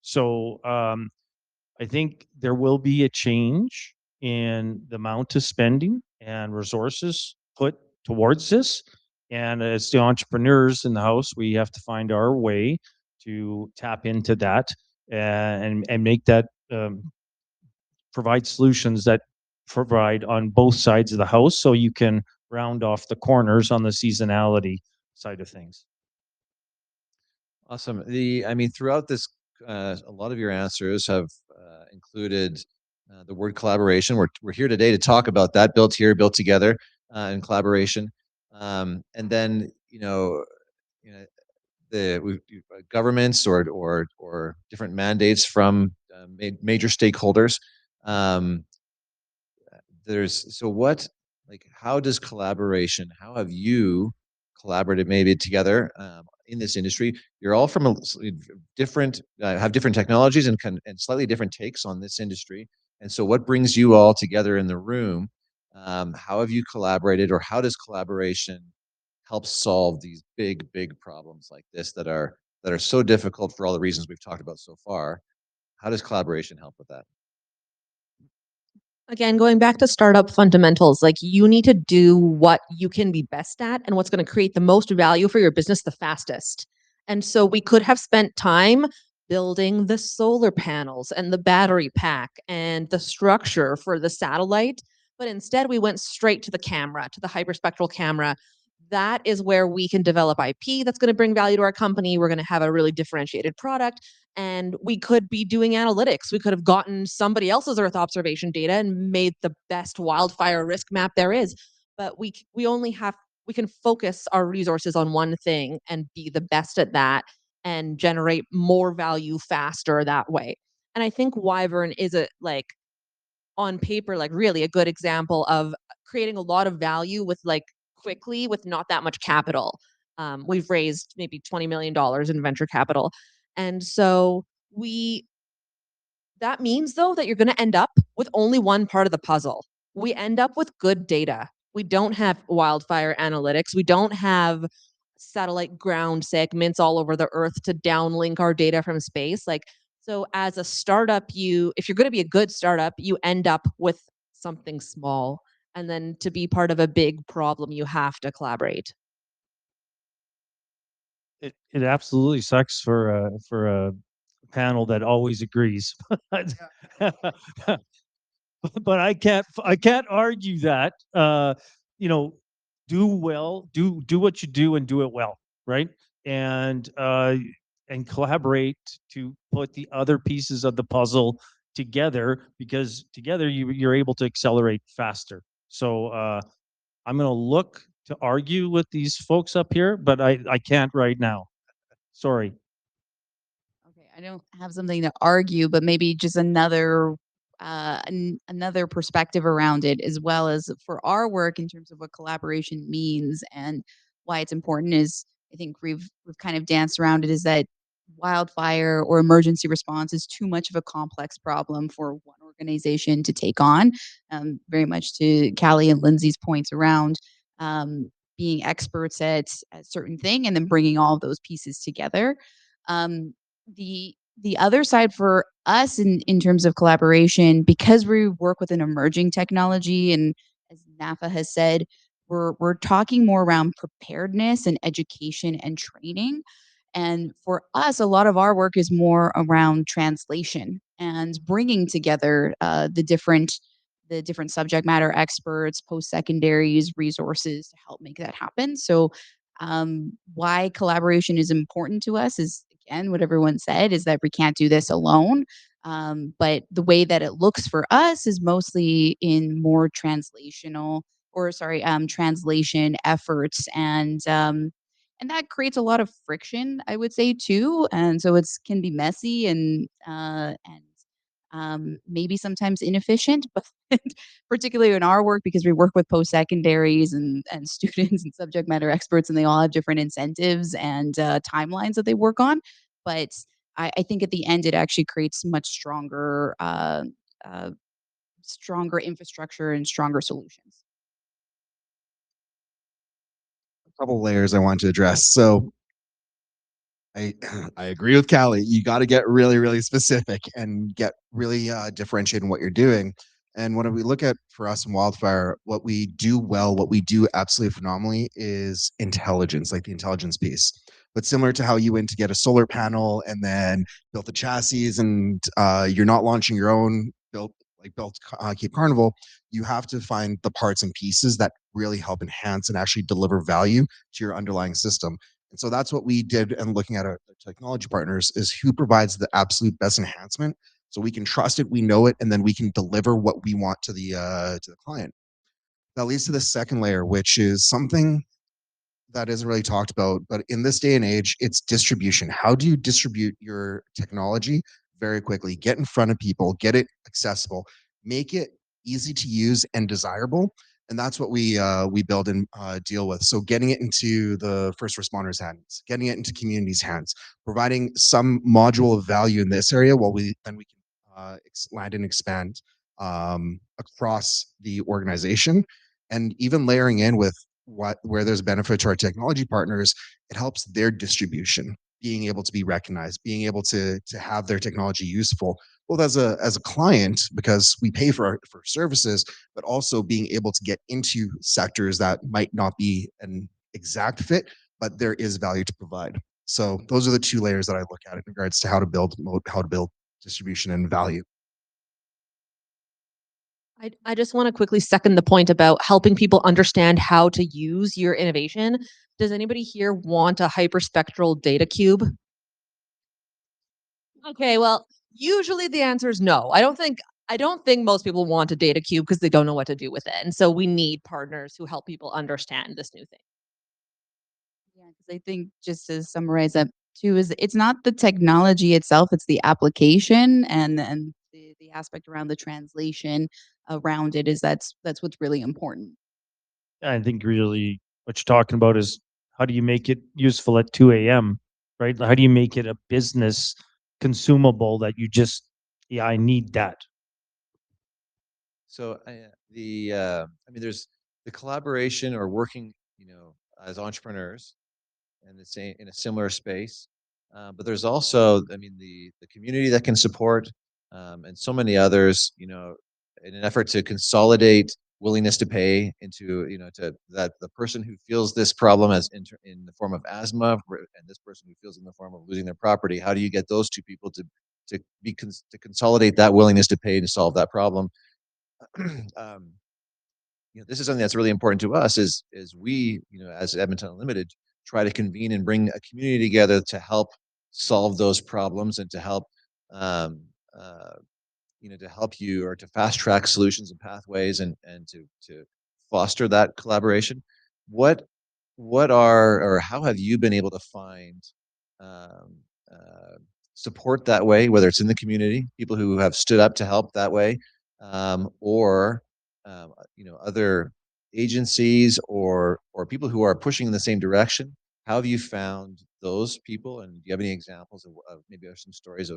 So I think there will be a change in the amount of spending and resources put towards this. And as the entrepreneurs in the house, we have to find our way to tap into that and make that provide solutions that provide on both sides of the house, so you can round off the corners on the seasonality side of things. Awesome. I mean, throughout this, a lot of your answers have included the word collaboration. We're here today to talk about that, built here, built together, in collaboration. And then, governments or different mandates from major stakeholders. How does collaboration? How have you collaborated maybe together in this industry? You're all from different, have different technologies and slightly different takes on this industry. And so, what brings you all together in the room? How have you collaborated, or how does collaboration help solve these big problems like this that are so difficult for all the reasons we've talked about so far? How does collaboration help with that? Again, going back to startup fundamentals, like you need to do what you can be best at and what's going to create the most value for your business the fastest. And so we could have spent time building the solar panels and the battery pack and the structure for the satellite, but instead we went straight to the camera, to the hyperspectral camera. That is where we can develop IP that's going to bring value to our company. We're going to have a really differentiated product, and we could be doing analytics. We could have gotten somebody else's Earth observation data and made the best wildfire risk map there is. But we can focus our resources on one thing and be the best at that and generate more value faster that way. And I think Wyvern is on paper, really a good example of creating a lot of value with quickly with not that much capital. We've raised maybe $20 million in venture capital. And so that means though that you're going to end up with only one part of the puzzle. We end up with good data. We don't have wildfire analytics. We don't have satellite ground segments all over the earth to downlink our data from space. So as a startup, if you're going to be a good startup, you end up with something small. And then to be part of a big problem, you have to collaborate. It absolutely sucks for a panel that always agrees. But I can't argue that. Do well, do what you do and do it well, right? And collaborate to put the other pieces of the puzzle together, because together you're able to accelerate faster. So I'm going to look to argue with these folks up here, but I can't right now. Sorry. Okay, I don't have something to argue, but maybe just another another perspective around it, as well as for our work in terms of what collaboration means and why it's important. Is I think we've kind of danced around it, is that wildfire or emergency response is too much of a complex problem for one organization to take on. Very much to Callie and Lindsay's points around being experts at certain thing and then bringing all of those pieces together. Um, the other side for us in terms of collaboration, because we work with an emerging technology, and as Nafaa has said, we're talking more around preparedness and education and training. And for us, a lot of our work is more around translation and bringing together the different subject matter experts, post secondaries, resources to help make that happen. So why collaboration is important to us is, again, what everyone said, is that we can't do this alone. But the way that it looks for us is mostly in more translation efforts, and that creates a lot of friction, I would say, too. And so it's can be messy and maybe sometimes inefficient, but particularly in our work, because we work with post secondaries and students and subject matter experts, and they all have different incentives and timelines that they work on. But I think at the end, it actually creates much stronger infrastructure and stronger solutions. couple layers I want to address. So I I agree with Callie. You got to get really, really specific and get really differentiated in what you're doing. And when we look at for us in wildfire, what we do well, what we do absolutely phenomenally is intelligence, like the intelligence piece. But similar to how you went to get a solar panel and then built the chassis, and you're not launching your own built Cape Carnival, you have to find the parts and pieces that really help enhance and actually deliver value to your underlying system. And so that's what we did. And looking at our technology partners is who provides the absolute best enhancement, so we can trust it, we know it, and then we can deliver what we want to the client. That leads to the second layer, which is something that isn't really talked about, but in this day and age, it's distribution. How do you distribute your technology very quickly? Get in front of people, get it accessible, make it easy to use and desirable. And that's what we build and deal with. So getting it into the first responders' hands, getting it into communities' hands, providing some module of value in this area, while we can land and expand across the organization, and even layering in with where there's benefit to our technology partners, it helps their distribution, being able to be recognized, being able to have their technology useful, both as a client, because we pay for services, but also being able to get into sectors that might not be an exact fit, but there is value to provide. So those are the two layers that I look at in regards to how to build distribution and value. I just want to quickly second the point about helping people understand how to use your innovation. Does anybody here want a hyperspectral data cube? Okay, well, usually the answer is no. I don't think most people want a data cube because they don't know what to do with it. And so we need partners who help people understand this new thing. Yeah, because I think just to summarize that too is it's not the technology itself, it's the application and the aspect around the translation around it is that's what's really important. I think really what you're talking about is how do you make it useful at 2 a.m., right? How do you make it a business consumable that you just, yeah, I need that. So I mean, there's the collaboration or working, as entrepreneurs and the same in a similar space. But there's also, I mean, the community that can support, and so many others, in an effort to consolidate willingness to pay into, to that the person who feels this problem in the form of asthma, and this person who feels in the form of losing their property. How do you get those two people to consolidate that willingness to pay to solve that problem? um, this is something that's really important to us is we, as Edmonton Unlimited, try to convene and bring a community together to help solve those problems and to help, um, uh, to help you or to fast track solutions and pathways and to foster that collaboration. What what are or how have you been able to find um, uh, support that way, whether it's in the community, people who have stood up to help that way, or other agencies or people who are pushing in the same direction? How have you found those people, and do you have any examples of maybe some stories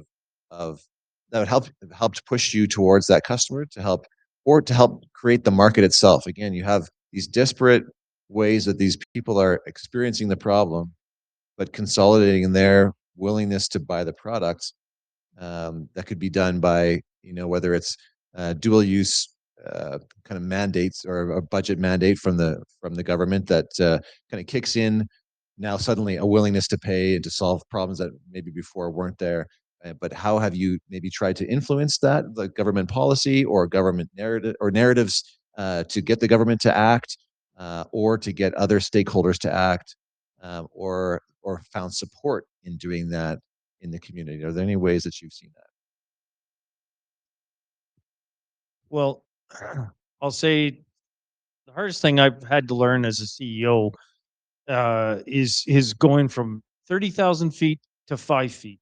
of that would helped push you towards that customer to help or to help create the market itself? Again, you have these disparate ways that these people are experiencing the problem, but consolidating their willingness to buy the products, that could be done by, whether it's dual use kind of mandates or a budget mandate from the government that kind of kicks in now suddenly a willingness to pay and to solve problems that maybe before weren't there. But how have you maybe tried to influence that, the government policy or government narratives, to get the government to act, or to get other stakeholders to act, or found support in doing that in the community? Are there any ways that you've seen that? Well, I'll say the hardest thing I've had to learn as a CEO is going from 30,000 feet to 5 feet,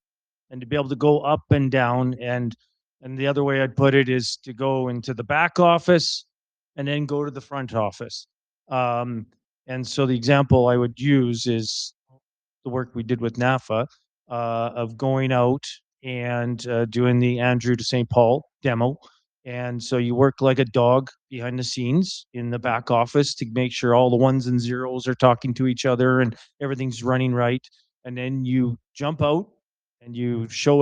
and to be able to go up and down. And the other way I'd put it is to go into the back office and then go to the front office. Um, and so the example I would use is the work we did with Nafaa, of going out and doing the Andrew to St. Paul demo. And so you work like a dog behind the scenes in the back office to make sure all the ones and zeros are talking to each other and everything's running right. And then you jump out and you show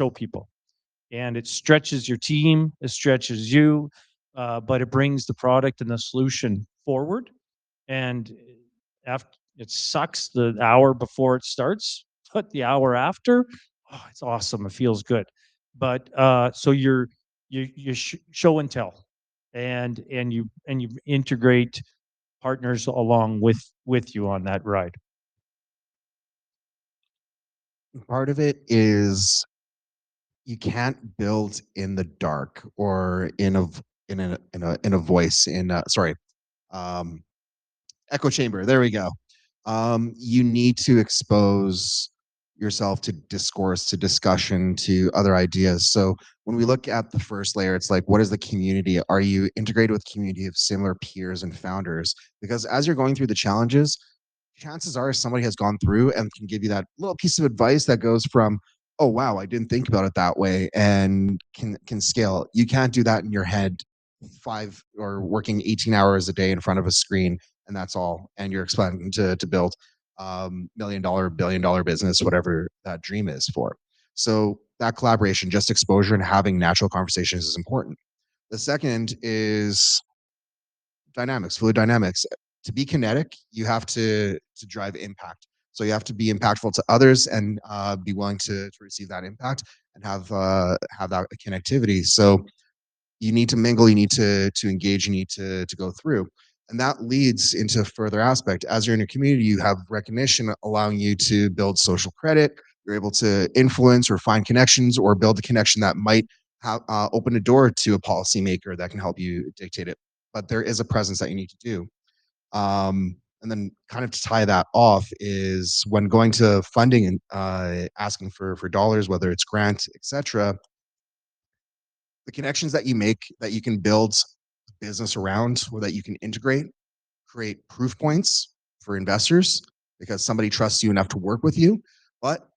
people. And it stretches your team, it stretches you, but it brings the product and the solution forward. And after, it sucks the hour before it starts, but the hour after, oh, it's awesome. It feels good. But so you show and tell, and you integrate partners along with you on that ride. Part of it is you can't build in the dark or in a voice in sorry, um, echo chamber. There we go. You need to expose yourself to discourse, to discussion, to other ideas. So when we look at the first layer, it's like, what is the community? Are you integrated with community of similar peers and founders? Because as you're going through the challenges, chances are somebody has gone through and can give you that little piece of advice that goes from, oh wow, I didn't think about it that way, and can scale. You can't do that in your head, five or working 18 hours a day in front of a screen, and that's all. And you're expecting to build $1 million, $1 billion business, whatever that dream is for. So that collaboration, just exposure and having natural conversations is important. The second is dynamics, fluid dynamics. To be kinetic, you have to drive impact. So you have to be impactful to others and be willing to receive that impact and have that connectivity. So you need to mingle, you need to engage, you need to go through. And that leads into a further aspect. As you're in a community, you have recognition allowing you to build social credit. You're able to influence or find connections or build a connection that might have open a door to a policymaker that can help you dictate it. But there is a presence that you need to do. And then kind of to tie that off is when going to funding and asking for dollars, whether it's grant, etc., the connections that you make that you can build business around or that you can integrate, create proof points for investors because somebody trusts you enough to work with you. But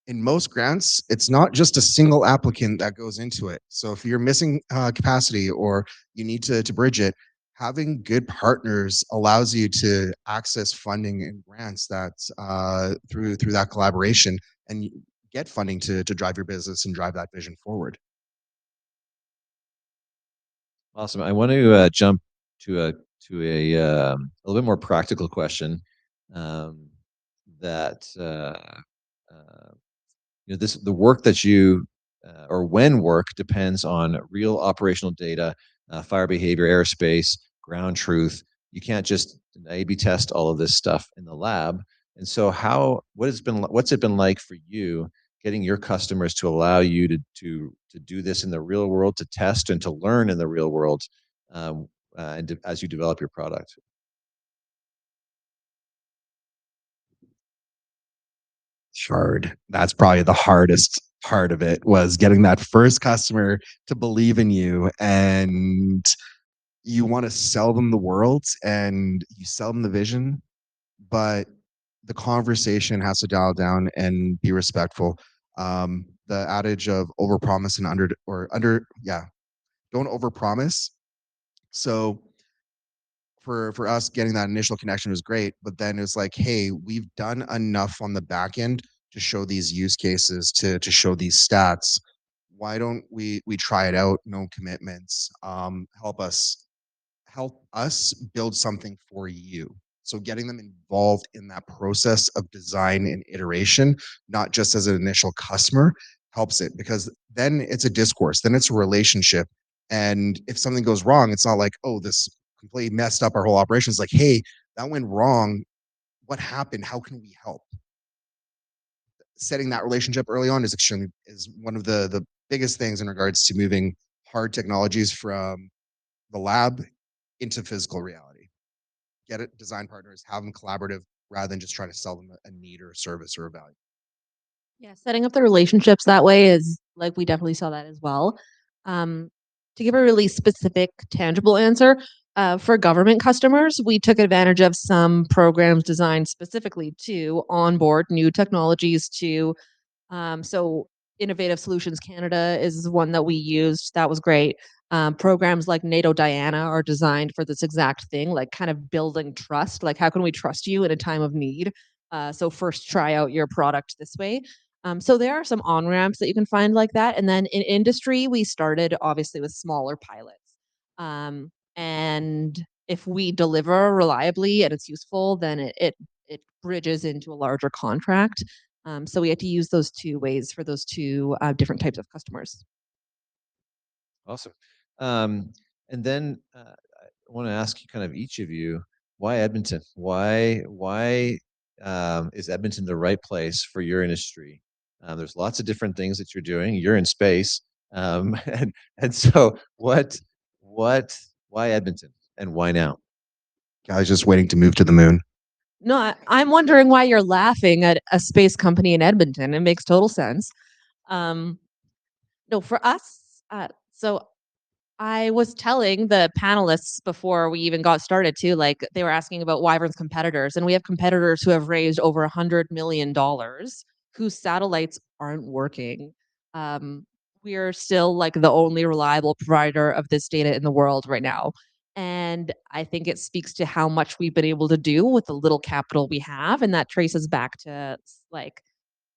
in most grants, it's not just a single applicant that goes into it. So if you're missing capacity or you need to bridge it, having good partners allows you to access funding and grants that through that collaboration and get funding to drive your business and drive that vision forward. Awesome. I want to jump to a little bit more practical question that the work that you or when work depends on real operational data, fire behavior, airspace, ground truth. You can't just A/B test all of this stuff in the lab. And so, what's it been like for you getting your customers to allow you to do this in the real world, to test and to learn in the real world, as you develop your product? Hard. That's probably the hardest part of it, was getting that first customer to believe in you, and you want to sell them the world and you sell them the vision, but the conversation has to dial down and be respectful. The adage of overpromise and don't overpromise. So for us, getting that initial connection was great, but then it's like, hey, we've done enough on the back end to show these use cases, to show these stats. Why don't we try it out? No commitments. Help us build something for you. So getting them involved in that process of design and iteration, not just as an initial customer, helps it, because then it's a discourse, then it's a relationship. And if something goes wrong, it's not like, oh, this completely messed up our whole operation. It's like, hey, that went wrong. What happened? How can we help? Setting that relationship early on is one of the biggest things in regards to moving hard technologies from the lab into physical reality. Get it, design partners, have them collaborative rather than just trying to sell them a need or a service or a value. Yeah, setting up the relationships that way is like, we definitely saw that as well. To give a really specific, tangible answer, for government customers, we took advantage of some programs designed specifically to onboard new technologies to so Innovative Solutions Canada is one that we used. That was great. Programs like NATO Diana are designed for this exact thing, like kind of building trust. Like, how can we trust you in a time of need? So first try out your product this way. So there are some on-ramps that you can find like that. And then in industry, we started obviously with smaller pilots. And if we deliver reliably and it's useful, then it bridges into a larger contract. So we had to use those two ways for those two different types of customers. Awesome. And then I want to ask you, kind of each of you, why Edmonton? Why is Edmonton the right place for your industry? There's lots of different things that you're doing. You're in space, and so why Edmonton and why now? I was just waiting to move to the moon. No, I'm wondering why you're laughing at a space company in Edmonton. It makes total sense. No, for us, so I was telling the panelists before we even got started too, like they were asking about Wyvern's competitors, and we have competitors who have raised over $100 million whose satellites aren't working. We are still like the only reliable provider of this data in the world right now. And I think it speaks to how much we've been able to do with the little capital we have. And that traces back to like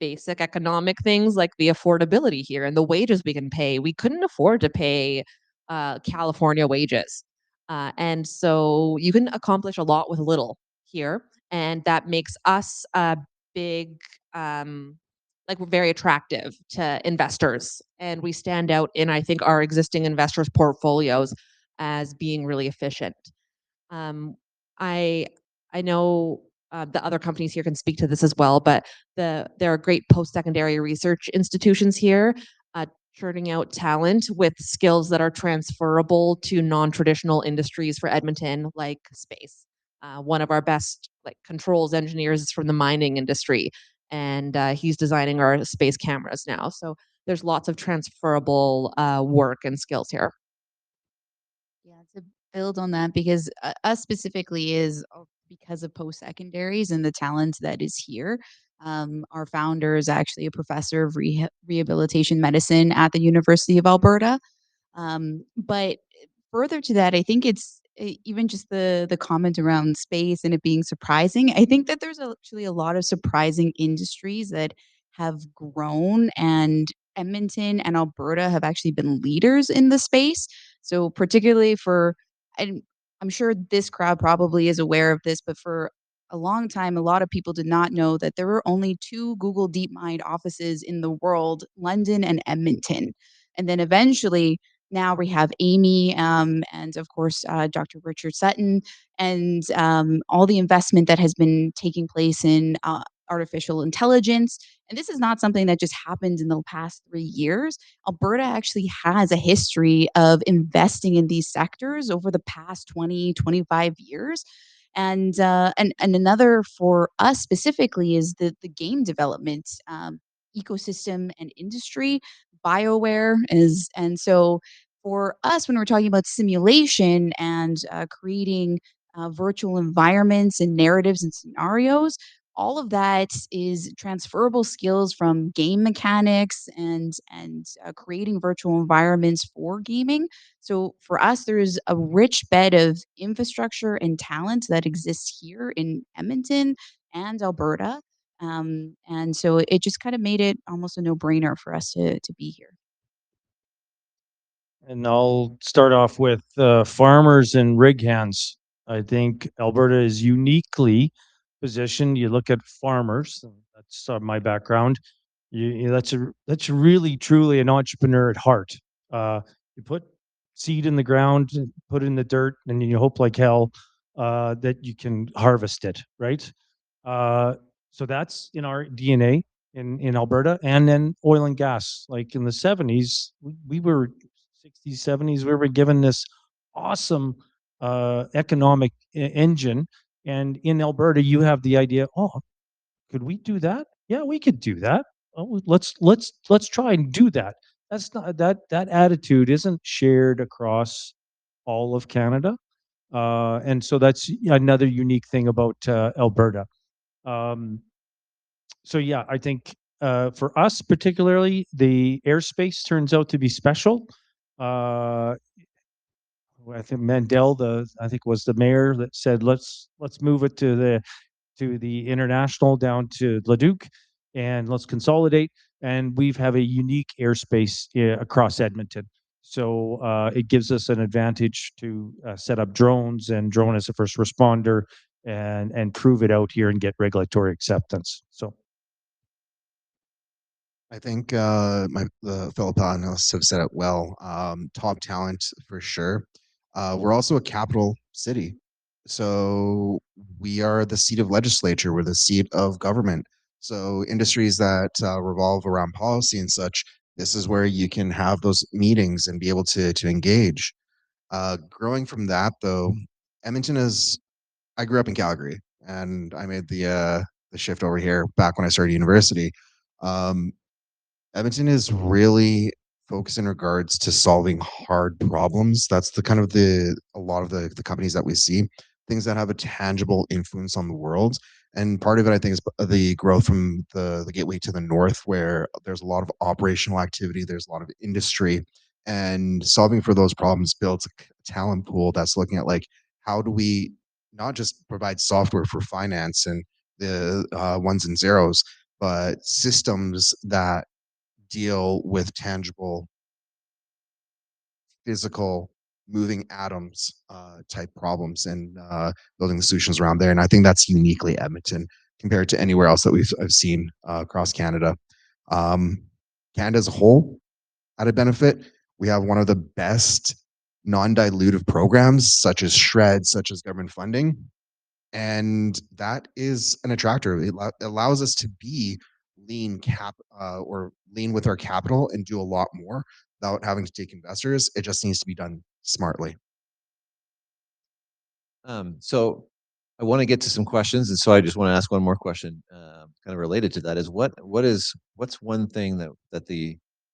basic economic things like the affordability here and the wages we can pay. We couldn't afford to pay California wages. And so you can accomplish a lot with little here. And that makes us a big, like we're very attractive to investors. And we stand out in, I think, our existing investors' portfolios as being really efficient. Um, I I know the other companies here can speak to this as well, but there are great post-secondary research institutions here, churning out talent with skills that are transferable to non-traditional industries for Edmonton, like space. One of our best like controls engineers is from the mining industry, and he's designing our space cameras now. So there's lots of transferable work and skills here. Yeah, to build on that, because us specifically is because of post secondaries and the talent that is here. Our founder is actually a professor of rehabilitation medicine at the University of Alberta. But further to that, I think it's even just the comment around space and it being surprising. I think that there's actually a lot of surprising industries that have grown, and Edmonton and Alberta have actually been leaders in the space. So particularly for, and I'm sure this crowd probably is aware of this, but for a long time, a lot of people did not know that there were only two Google DeepMind offices in the world, London and Edmonton. And then eventually, now we have Amy, and of course, Dr. Richard Sutton, and all the investment that has been taking place in artificial intelligence. And this is not something that just happened in the past 3 years. Alberta actually has a history of investing in these sectors over the past 20, 25 years. And another for us specifically is the game development ecosystem and industry. BioWare is, and so for us, when we're talking about simulation and creating virtual environments and narratives and scenarios, all of that is transferable skills from game mechanics and creating virtual environments for gaming. So for us, there is a rich bed of infrastructure and talent that exists here in Edmonton and Alberta. And so it just kind of made it almost a no-brainer for us to be here. And I'll start off with farmers and rig hands. I think Alberta is uniquely positioned. You look at farmers, and that's my background. That's really truly an entrepreneur at heart. You put seed in the ground, put it in the dirt, and you hope like hell that you can harvest it, right? So that's in our DNA in Alberta. And then oil and gas. Like in the 70s, we were 60s, 70s, we were given this awesome economic engine. And in Alberta, you have the idea, oh, could we do that? Yeah, we could do that. Oh, let's try and do that. That's not that attitude isn't shared across all of Canada. And so that's another unique thing about Alberta. So yeah, I think for us particularly, the airspace turns out to be special. I think Mandel, I think was the mayor that said let's move it to the international down to Leduc, and let's consolidate. And we have a unique airspace across Edmonton. So it gives us an advantage to set up drones and drone as a first responder and prove it out here and get regulatory acceptance. So I think the fellow panelists have said it well. Top talent for sure. We're also a capital city, so we are the seat of legislature. We're the seat of government. So industries that revolve around policy and such, this is where you can have those meetings and be able to engage. Growing from that, though, Edmonton is. I grew up in Calgary, and I made the shift over here back when I started university. Um, Edmonton is really focused in regards to solving hard problems. That's the kind of a lot of the companies that we see, things that have a tangible influence on the world. And part of it, I think, is the growth from the gateway to the north, where there's a lot of operational activity, there's a lot of industry, and solving for those problems builds a talent pool that's looking at like how do we not just provide software for finance and the ones and zeros, but systems that deal with tangible, physical, moving atoms type problems and building the solutions around there. And I think that's uniquely Edmonton compared to anywhere else that I've seen across Canada. Canada as a whole, at a benefit, we have one of the best non-dilutive programs, such as SHRED, such as government funding. And that is an attractor. It allows us to be or lean with our capital and do a lot more without having to take investors. It just needs to be done smartly. So I want to get to some questions, and so I just want to ask one more question, kind of related to that. Is what's one thing that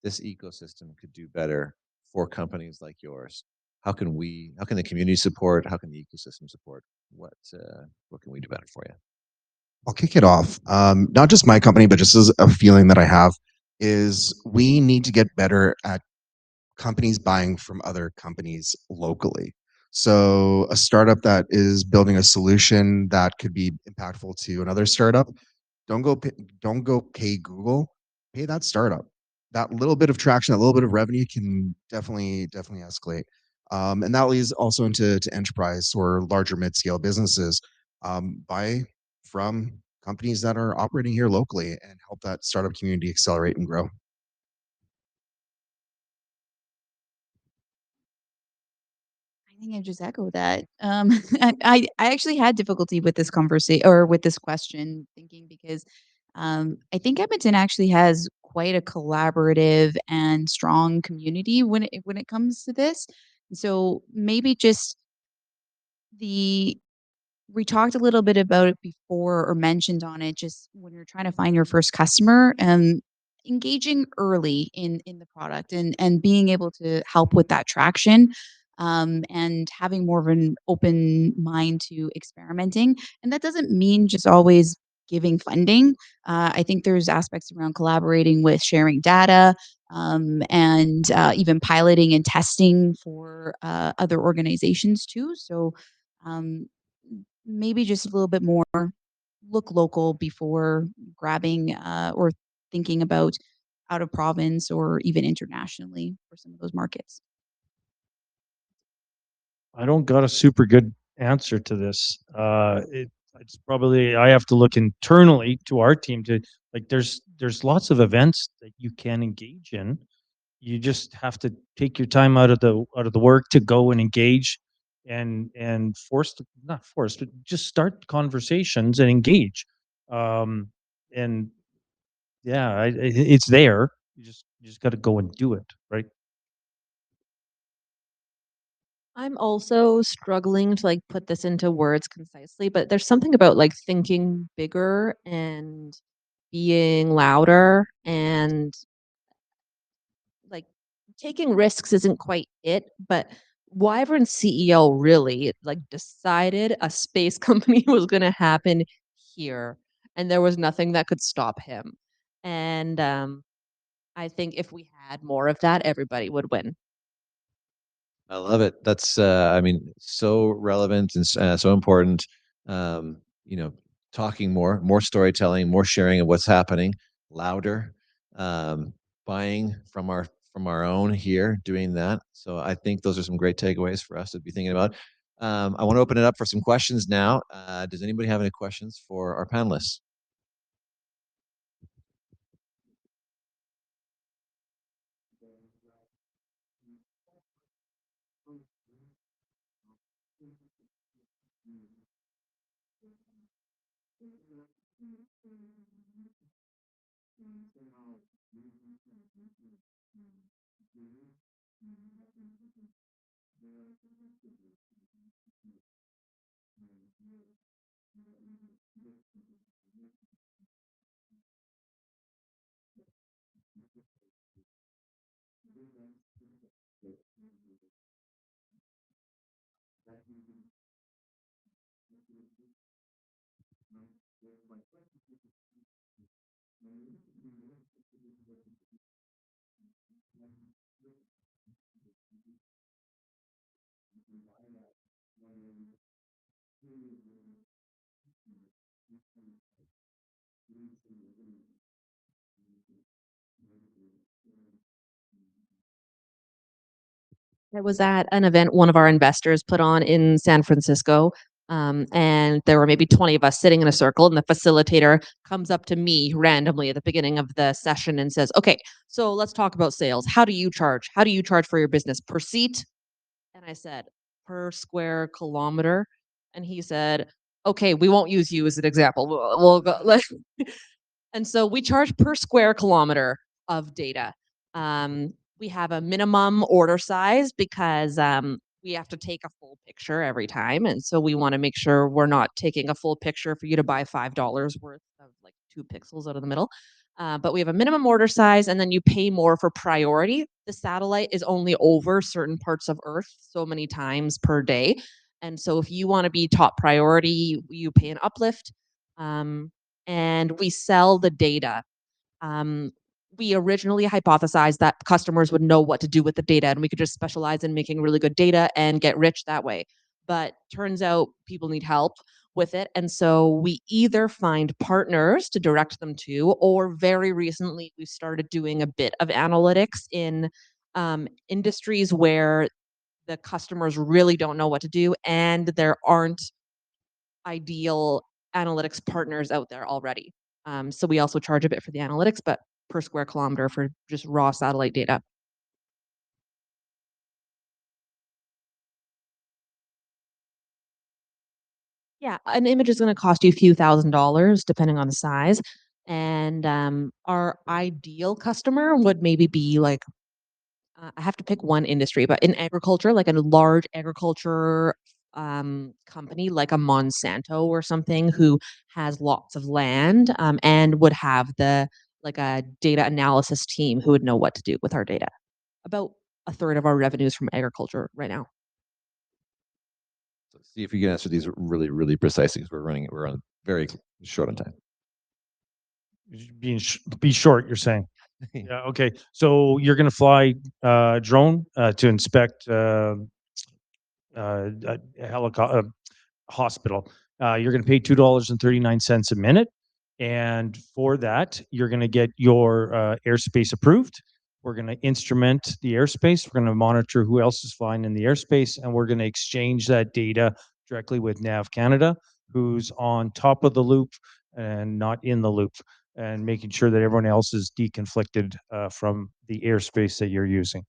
this ecosystem could do better for companies like yours? How can the community support? How can the ecosystem support? What can we do better for you? I'll kick it off. Not just my company, but just as a feeling that I have is we need to get better at companies buying from other companies locally. So a startup that is building a solution that could be impactful to another startup, don't go pay Google, pay that startup. That little bit of traction, that little bit of revenue can definitely escalate. And that leads also into enterprise or larger mid-scale businesses. Buy from companies that are operating here locally and help that startup community accelerate and grow. I think I just echo that. I actually had difficulty with this conversation or with this question, thinking because I think Edmonton actually has quite a collaborative and strong community when it comes to this. So maybe just the we talked a little bit about it before or mentioned on it just when you're trying to find your first customer and engaging early in the product and being able to help with that traction and having more of an open mind to experimenting. And that doesn't mean just always giving funding. I think there's aspects around collaborating with sharing data and even piloting and testing for other organizations too. So um, maybe just a little bit more look local before grabbing or thinking about out of province or even internationally for some of those markets. I don't got a super good answer to this. It's probably I have to look internally to our team to like. There's lots of events that you can engage in. You just have to take your time out of the work to go and engage, and not force, but just start conversations and engage. And yeah, it's there. You just got to go and do it, right? I'm also struggling to like put this into words concisely, but there's something about like thinking bigger and being louder and like taking risks isn't quite it, but Wyvern CEO really like decided a space company was going to happen here and there was nothing that could stop him. And I think if we had more of that, everybody would win. I love it. That's, I mean, so relevant and so important. You know, talking more storytelling, more sharing of what's happening, louder, buying from our own here, doing that. So I think those are some great takeaways for us to be thinking about. I want to open it up for some questions now. Does anybody have any questions for our panelists? I was at an event one of our investors put on in San Francisco. And there were maybe 20 of us sitting in a circle, and the facilitator comes up to me randomly at the beginning of the session and says, "Okay, so let's talk about sales. How do you charge? How do you charge for your business? Per seat?" And I said, "Per square kilometer." And he said, "Okay, we won't use you as an example. We'll go." And so we charge per square kilometer of data. We have a minimum order size because we have to take a full picture every time. And so we want to make sure we're not taking a full picture for you to buy $5 worth of like 2 pixels out of the middle. But we have a minimum order size, and then you pay more for priority. The satellite is only over certain parts of Earth so many times per day. And so if you want to be top priority, you pay an uplift. And we sell the data. Um, we originally hypothesized that customers would know what to do with the data and we could just specialize in making really good data and get rich that way. But turns out people need help with it. And so we either find partners to direct them to, or very recently we've started doing a bit of analytics in industries where the customers really don't know what to do and there aren't ideal analytics partners out there already. So we also charge a bit for the analytics, but per square kilometer for just raw satellite data. Yeah, an image is going to cost you a few $1,000s depending on the size. And our ideal customer would maybe be like, I have to pick one industry, but in agriculture, like a large agriculture company like a Monsanto or something who has lots of land and would have the like a data analysis team who would know what to do with our data. About a third of our revenues from agriculture right now. So see if you can answer these really, really precisely because we're on very short on time. Be short, you're saying. Yeah. Okay. So you're going to fly drone to inspect a hospital. You're going to pay $2.39 a minute, and for that, you're going to get your airspace approved. We're going to instrument the airspace. We're going to monitor who else is flying in the airspace, and we're going to exchange that data directly with Nav Canada, who's on top of the loop and not in the loop, and making sure that everyone else is deconflicted from the airspace that you're using.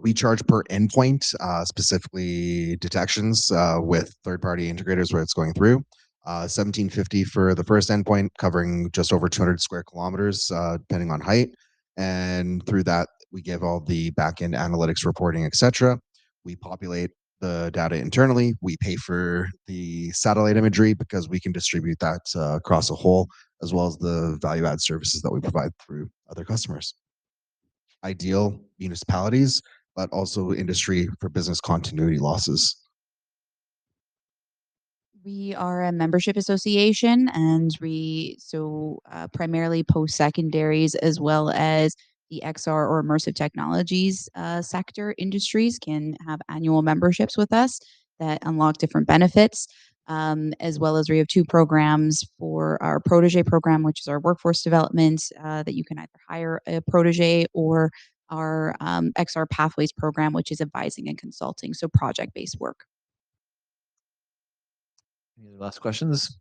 We charge per endpoint, specifically detections with third-party integrators where it's going through. $17.50 for the first endpoint, covering just over 200 square kilometers, depending on height. And through that, we give all the back-end analytics reporting, etc. We populate the data internally. We pay for the satellite imagery because we can distribute that across a whole, as well as the value-add services that we provide through other customers. Ideal municipalities, but also industry for business continuity losses. We are a membership association, and primarily post-secondaries as well as the XR or immersive technologies sector industries can have annual memberships with us that unlock different benefits. As well as we have two programs for our protege program, which is our workforce development that you can either hire a protege, or our XR Pathways program, which is advising and consulting, so project-based work. Any last questions?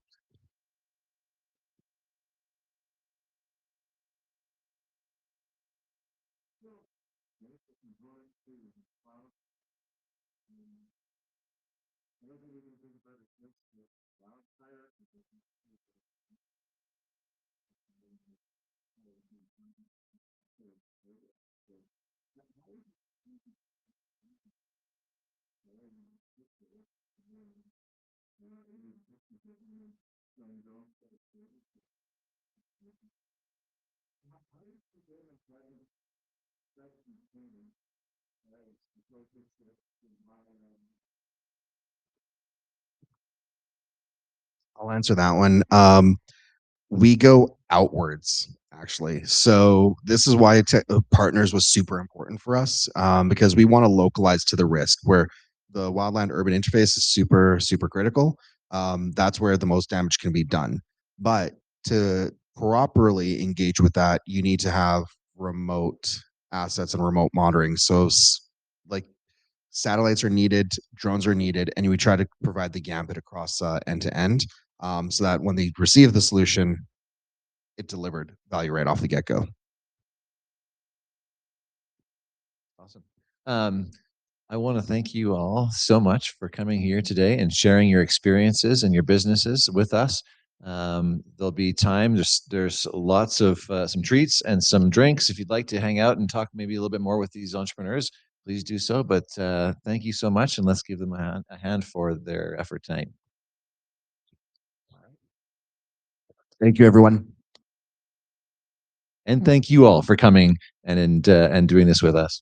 I'll answer that one. We go outwards, actually. So this is why partners was super important for us, because we want to localize to the risk where the wildland urban interface is super, super critical. That's where the most damage can be done. But to properly engage with that, you need to have remote assets and remote monitoring. So like satellites are needed, drones are needed, and we try to provide the gambit across end to end, so that when they receive the solution, it delivered value right off the get-go. Awesome. I want to thank you all so much for coming here today and sharing your experiences and your businesses with us. There'll be time. There's lots of some treats and some drinks. If you'd like to hang out and talk maybe a little bit more with these entrepreneurs, please do so. But thank you so much, and let's give them a hand for their effort tonight. Thank you, everyone. And thank you all for coming and doing this with us.